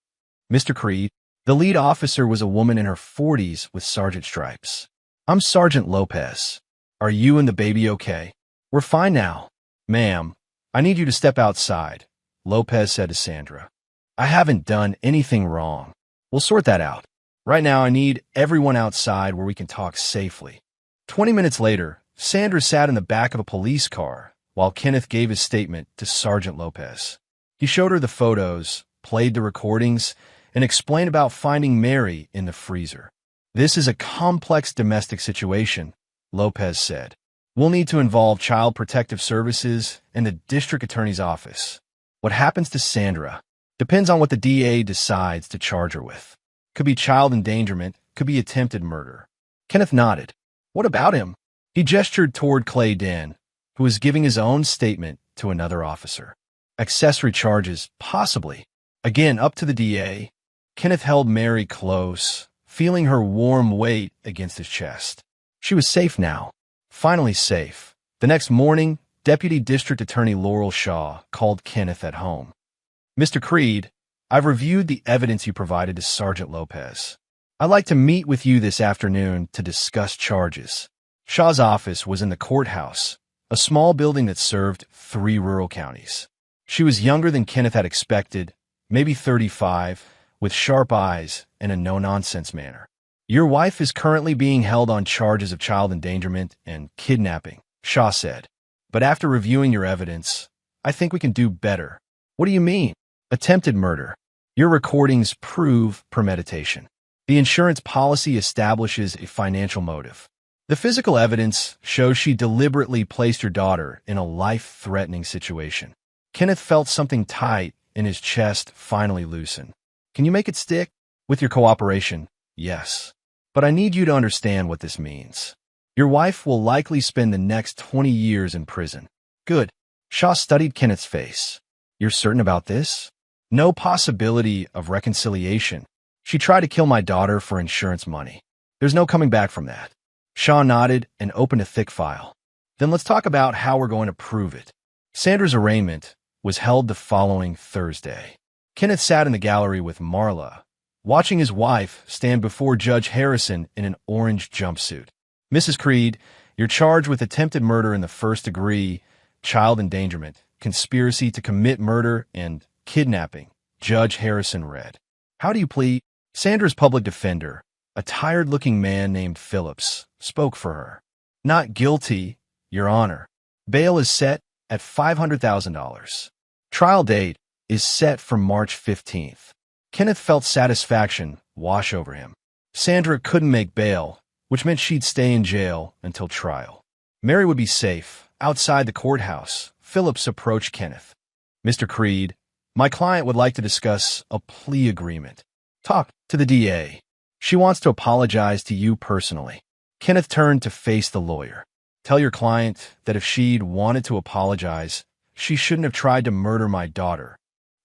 Mr. Creed, the lead officer was a woman in her 40s with sergeant stripes. I'm Sergeant Lopez. Are you and the baby okay? We're fine now. Ma'am, I need you to step outside, Lopez said to Sandra. I haven't done anything wrong. We'll sort that out. Right now, I need everyone outside where we can talk safely. 20 minutes later, Sandra sat in the back of a police car while Kenneth gave his statement to Sergeant Lopez. He showed her the photos, played the recordings, and explained about finding Mary in the freezer. This is a complex domestic situation, Lopez said. We'll need to involve Child Protective Services and the district attorney's office. What happens to Sandra depends on what the DA decides to charge her with. Could be child endangerment, could be attempted murder. Kenneth nodded. What about him? He gestured toward Clayton, who was giving his own statement to another officer. Accessory charges, possibly. Again, up to the DA. Kenneth held Mary close, feeling her warm weight against his chest. She was safe now. Finally safe. The next morning, Deputy District Attorney Laurel Shaw called Kenneth at home. Mr. Creed, I've reviewed the evidence you provided to Sergeant Lopez. I'd like to meet with you this afternoon to discuss charges. Shaw's office was in the courthouse, a small building that served 3 rural counties. She was younger than Kenneth had expected, maybe 35, with sharp eyes and a no-nonsense manner. Your wife is currently being held on charges of child endangerment and kidnapping, Shaw said. But after reviewing your evidence, I think we can do better. What do you mean? Attempted murder. Your recordings prove premeditation. The insurance policy establishes a financial motive. The physical evidence shows she deliberately placed your daughter in a life-threatening situation. Kenneth felt something tight in his chest finally loosen. Can you make it stick? With your cooperation, yes. But I need you to understand what this means. Your wife will likely spend the next 20 years in prison. Good. Shaw studied Kenneth's face. You're certain about this? No possibility of reconciliation. She tried to kill my daughter for insurance money. There's no coming back from that. Shaw nodded and opened a thick file. Then let's talk about how we're going to prove it. Sandra's arraignment was held the following Thursday. Kenneth sat in the gallery with Marla, watching his wife stand before Judge Harrison in an orange jumpsuit. Mrs. Creed, you're charged with attempted murder in the first degree, child endangerment, conspiracy to commit murder, and kidnapping, Judge Harrison read. How do you plead? Sandra's public defender, a tired-looking man named Phillips, spoke for her. Not guilty, Your Honor. Bail is set at $500,000. Trial date is set for March 15th. Kenneth felt satisfaction wash over him. Sandra couldn't make bail, which meant she'd stay in jail until trial. Mary would be safe outside the courthouse. Phillips approached Kenneth. Mr. Creed, my client would like to discuss a plea agreement. Talk to the DA. She wants to apologize to you personally. Kenneth turned to face the lawyer. Tell your client that if she'd wanted to apologize, she shouldn't have tried to murder my daughter.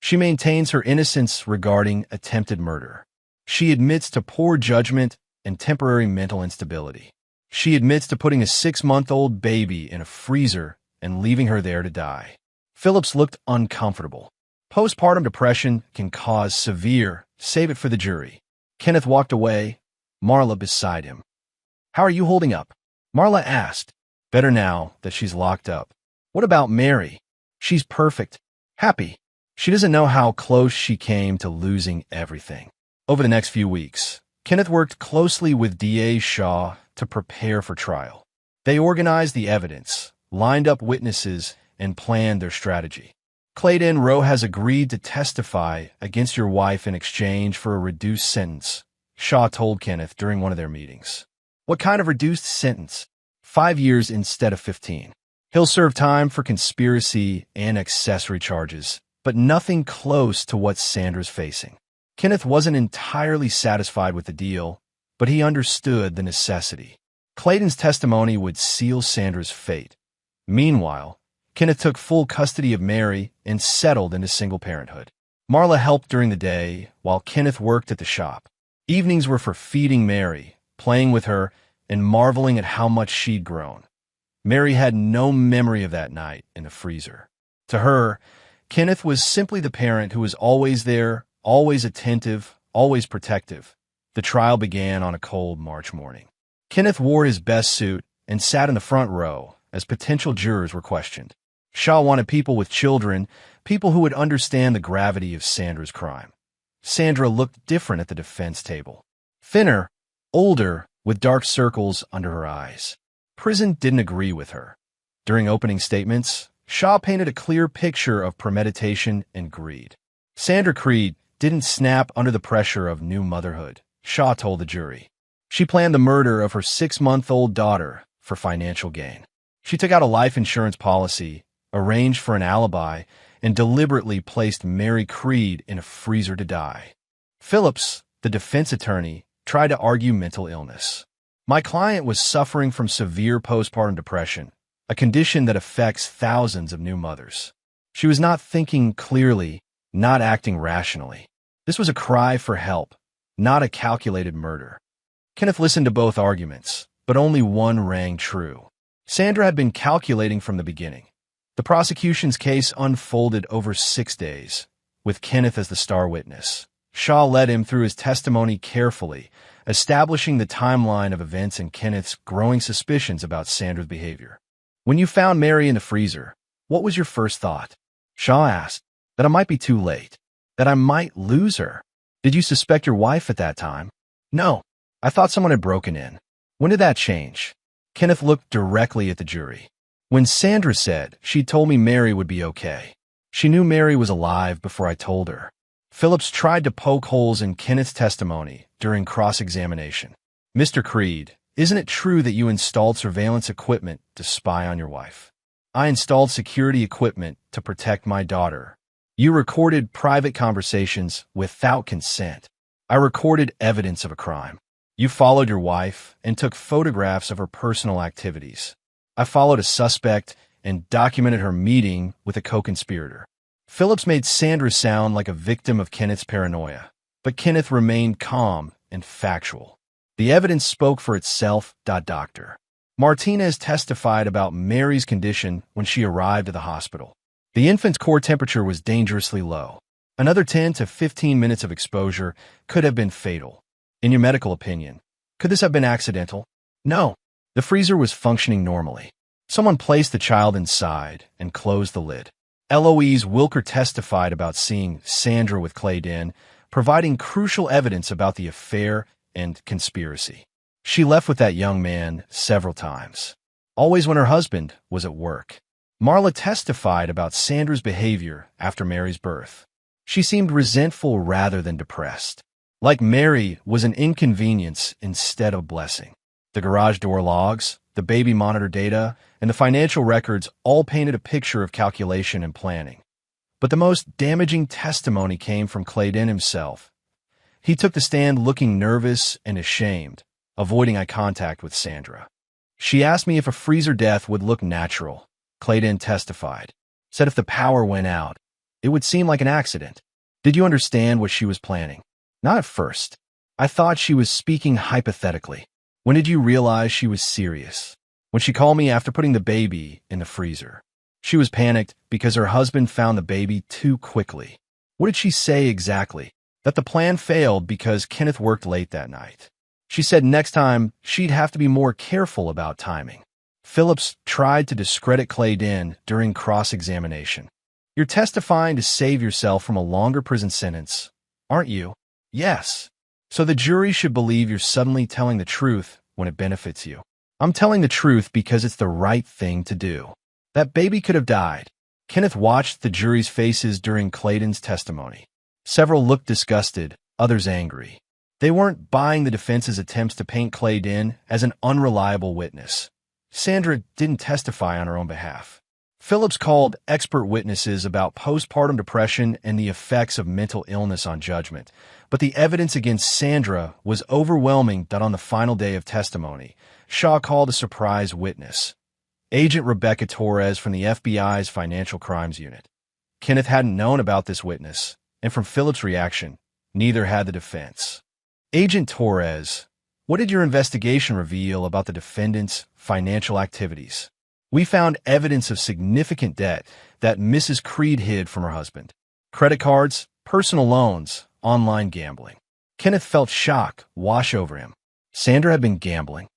She maintains her innocence regarding attempted murder. She admits to poor judgment and temporary mental instability. She admits to putting a 6-month-old baby in a freezer and leaving her there to die. Phillips looked uncomfortable. Postpartum depression can cause severe. Save it for the jury. Kenneth walked away, Marla beside him. How are you holding up? Marla asked. Better now that she's locked up. What about Mary? She's perfect. Happy. She doesn't know how close she came to losing everything. Over the next few weeks, Kenneth worked closely with DA Shaw to prepare for trial. They organized the evidence, lined up witnesses, and planned their strategy. Clayton Rowe has agreed to testify against your wife in exchange for a reduced sentence, Shaw told Kenneth during one of their meetings. What kind of reduced sentence? 5 years instead of 15. He'll serve time for conspiracy and accessory charges, but nothing close to what Sandra's facing. Kenneth wasn't entirely satisfied with the deal, but he understood the necessity. Clayton's testimony would seal Sandra's fate. Meanwhile, Kenneth took full custody of Mary and settled into single parenthood. Marla helped during the day while Kenneth worked at the shop. Evenings were for feeding Mary, playing with her, and marveling at how much she'd grown. Mary had no memory of that night in the freezer. To her, Kenneth was simply the parent who was always there, always attentive, always protective. The trial began on a cold March morning. Kenneth wore his best suit and sat in the front row as potential jurors were questioned. Shaw wanted people with children, people who would understand the gravity of Sandra's crime. Sandra looked different at the defense table. Thinner, older, with dark circles under her eyes. Prison didn't agree with her. During opening statements, Shaw painted a clear picture of premeditation and greed. Sandra Creed didn't snap under the pressure of new motherhood, Shaw told the jury. She planned the murder of her 6-month-old daughter for financial gain. She took out a life insurance policy, arranged for an alibi, and deliberately placed Mary Creed in a freezer to die. Phillips, the defense attorney, tried to argue mental illness. My client was suffering from severe postpartum depression, a condition that affects thousands of new mothers. She was not thinking clearly, not acting rationally. This was a cry for help, not a calculated murder. Kenneth listened to both arguments, but only one rang true. Sandra had been calculating from the beginning. The prosecution's case unfolded over 6 days, with Kenneth as the star witness. Shaw led him through his testimony carefully, establishing the timeline of events and Kenneth's growing suspicions about Sandra's behavior. When you found Mary in the freezer, what was your first thought? Shaw asked. That I might be too late. That I might lose her. Did you suspect your wife at that time? No. I thought someone had broken in. When did that change? Kenneth looked directly at the jury. When Sandra said she'd told me Mary would be okay. She knew Mary was alive before I told her. Phillips tried to poke holes in Kenneth's testimony during cross-examination. Mr. Creed, isn't it true that you installed surveillance equipment to spy on your wife? I installed security equipment to protect my daughter. You recorded private conversations without consent. I recorded evidence of a crime. You followed your wife and took photographs of her personal activities. I followed a suspect and documented her meeting with a co-conspirator. Phillips made Sandra sound like a victim of Kenneth's paranoia, but Kenneth remained calm and factual. The evidence spoke for itself. Dr. Martinez testified about Mary's condition when she arrived at the hospital. The infant's core temperature was dangerously low. Another 10 to 15 minutes of exposure could have been fatal. In your medical opinion, could this have been accidental? No. The freezer was functioning normally. Someone placed the child inside and closed the lid. Eloise Wilker testified about seeing Sandra with Clay Den, providing crucial evidence about the affair and conspiracy. She left with that young man several times, always when her husband was at work. Marla testified about Sandra's behavior after Mary's birth. She seemed resentful rather than depressed, like Mary was an inconvenience instead of a blessing. The garage door logs, the baby monitor data, and the financial records all painted a picture of calculation and planning. But the most damaging testimony came from Clay Den himself. He took the stand looking nervous and ashamed, avoiding eye contact with Sandra. She asked me if a freezer death would look natural. Clay Den testified, said if the power went out, it would seem like an accident. Did you understand what she was planning? Not at first. I thought she was speaking hypothetically. When did you realize she was serious? When she called me after putting the baby in the freezer. She was panicked because her husband found the baby too quickly. What did she say exactly? That the plan failed because Kenneth worked late that night. She said next time she'd have to be more careful about timing. Phillips tried to discredit Clay Den during cross-examination. You're testifying to save yourself from a longer prison sentence, aren't you? Yes. So the jury should believe you're suddenly telling the truth when it benefits you. I'm telling the truth because it's the right thing to do. That baby could have died. Kenneth watched the jury's faces during Clay Den's testimony. Several looked disgusted, others angry. They weren't buying the defense's attempts to paint Clay Den as an unreliable witness. Sandra didn't testify on her own behalf. Phillips called expert witnesses about postpartum depression and the effects of mental illness on judgment, but the evidence against Sandra was overwhelming that on the final day of testimony, Shaw called a surprise witness, Agent Rebecca Torres from the FBI's Financial Crimes Unit. Kenneth hadn't known about this witness, and from Phillips' reaction, neither had the defense. Agent Torres, what did your investigation reveal about the defendant's financial activities? We found evidence of significant debt that Mrs. Creed hid from her husband. Credit cards, personal loans, online gambling. Kenneth felt shock wash over him. Sandra had been gambling.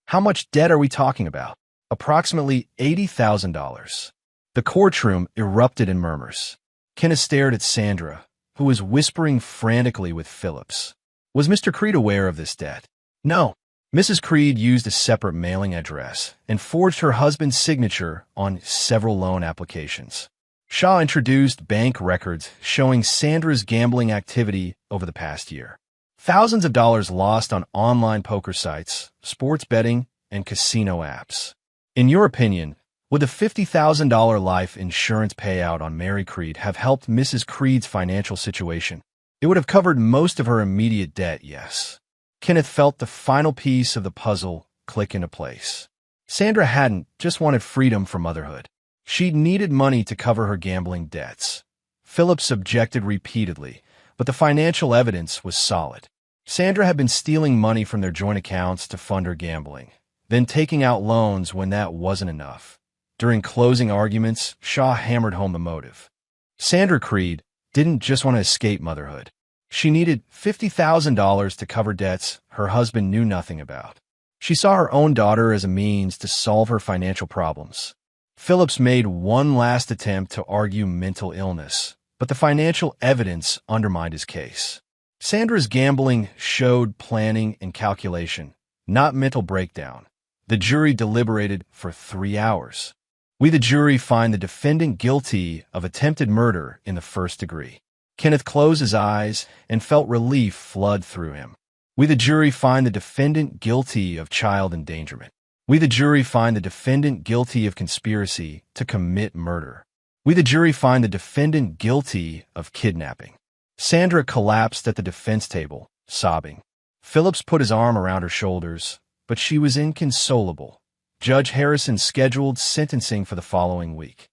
How much debt are we talking about? Approximately $80,000. The courtroom erupted in murmurs. Kenneth stared at Sandra, who was whispering frantically with Phillips. Was Mr. Creed aware of this debt? No. Mrs. Creed used a separate mailing address and forged her husband's signature on several loan applications. Shaw introduced bank records showing Sandra's gambling activity over the past year. Thousands of dollars lost on online poker sites, sports betting, and casino apps. In your opinion, would the $50,000 life insurance payout on Mary Creed have helped Mrs. Creed's financial situation? It would have covered most of her immediate debt, yes. Kenneth felt the final piece of the puzzle click into place. Sandra hadn't just wanted freedom from motherhood. She needed money to cover her gambling debts. Phillips objected repeatedly, but the financial evidence was solid. Sandra had been stealing money from their joint accounts to fund her gambling, then taking out loans when that wasn't enough. During closing arguments, Shaw hammered home the motive. Sandra Creed didn't just want to escape motherhood. She needed $50,000 to cover debts her husband knew nothing about. She saw her own daughter as a means to solve her financial problems. Phillips made one last attempt to argue mental illness, but the financial evidence undermined his case. Sandra's gambling showed planning and calculation, not mental breakdown. The jury deliberated for 3 hours. We, the jury, find the defendant guilty of attempted murder in the first degree. Kenneth closed his eyes and felt relief flood through him. We, the jury, find the defendant guilty of child endangerment. We, the jury, find the defendant guilty of conspiracy to commit murder. We, the jury, find the defendant guilty of kidnapping. Sandra collapsed at the defense table, sobbing. Phillips put his arm around her shoulders, but she was inconsolable. Judge Harrison scheduled sentencing for the following week.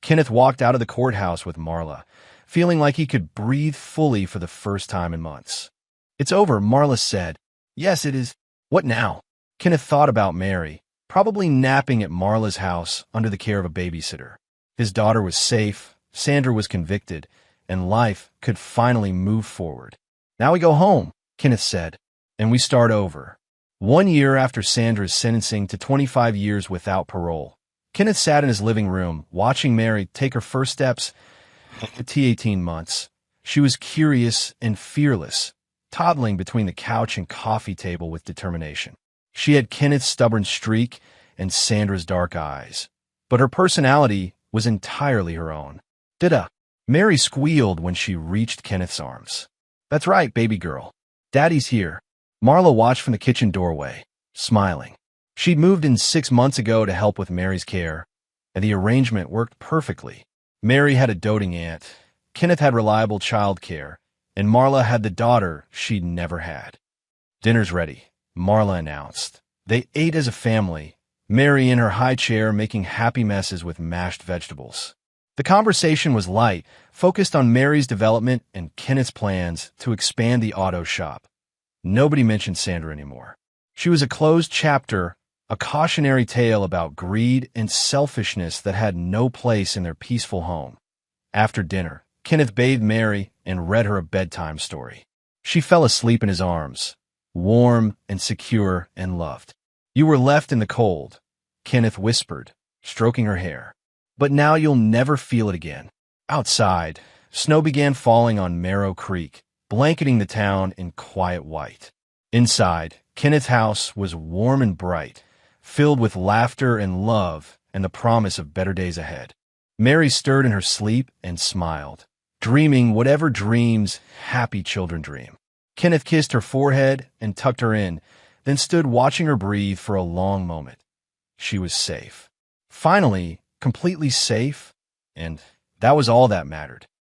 Kenneth walked out of the courthouse with Marla, feeling like he could breathe fully for the first time in months. It's over, Marla said. Yes, it is. What now? Kenneth thought about Mary, probably napping at Marla's house under the care of a babysitter. His daughter was safe, Sandra was convicted, and life could finally move forward. "Now we go home," Kenneth said, "and we start over." 1 year after Sandra's sentencing to 25 years without parole, Kenneth sat in his living room, watching Mary take her first steps at 18 months. She was curious and fearless, toddling between the couch and coffee table with determination. She had Kenneth's stubborn streak and Sandra's dark eyes, but her personality was entirely her own. "Dida!" Mary squealed when she reached Kenneth's arms. "That's right, baby girl. Daddy's here." Marla watched from the kitchen doorway, smiling. She'd moved in 6 months ago to help with Mary's care, and the arrangement worked perfectly. Mary had a doting aunt, Kenneth had reliable child care, and Marla had the daughter she'd never had. "Dinner's ready," Marla announced. They ate as a family, Mary in her high chair making happy messes with mashed vegetables. The conversation was light, focused on Mary's development and Kenneth's plans to expand the auto shop. Nobody mentioned Sandra anymore. She was a closed chapter, a cautionary tale about greed and selfishness that had no place in their peaceful home. After dinner, Kenneth bathed Mary and read her a bedtime story. She fell asleep in his arms, warm and secure and loved. "You were left in the cold," Kenneth whispered, stroking her hair. "But now you'll never feel it again." Outside, snow began falling on Marrow Creek, blanketing the town in quiet white. Inside, Kenneth's house was warm and bright, filled with laughter and love and the promise of better days ahead. Mary stirred in her sleep and smiled, dreaming whatever dreams happy children dream. Kenneth kissed her forehead and tucked her in, then stood watching her breathe for a long moment. She was safe. Finally, completely safe, and that was all that mattered.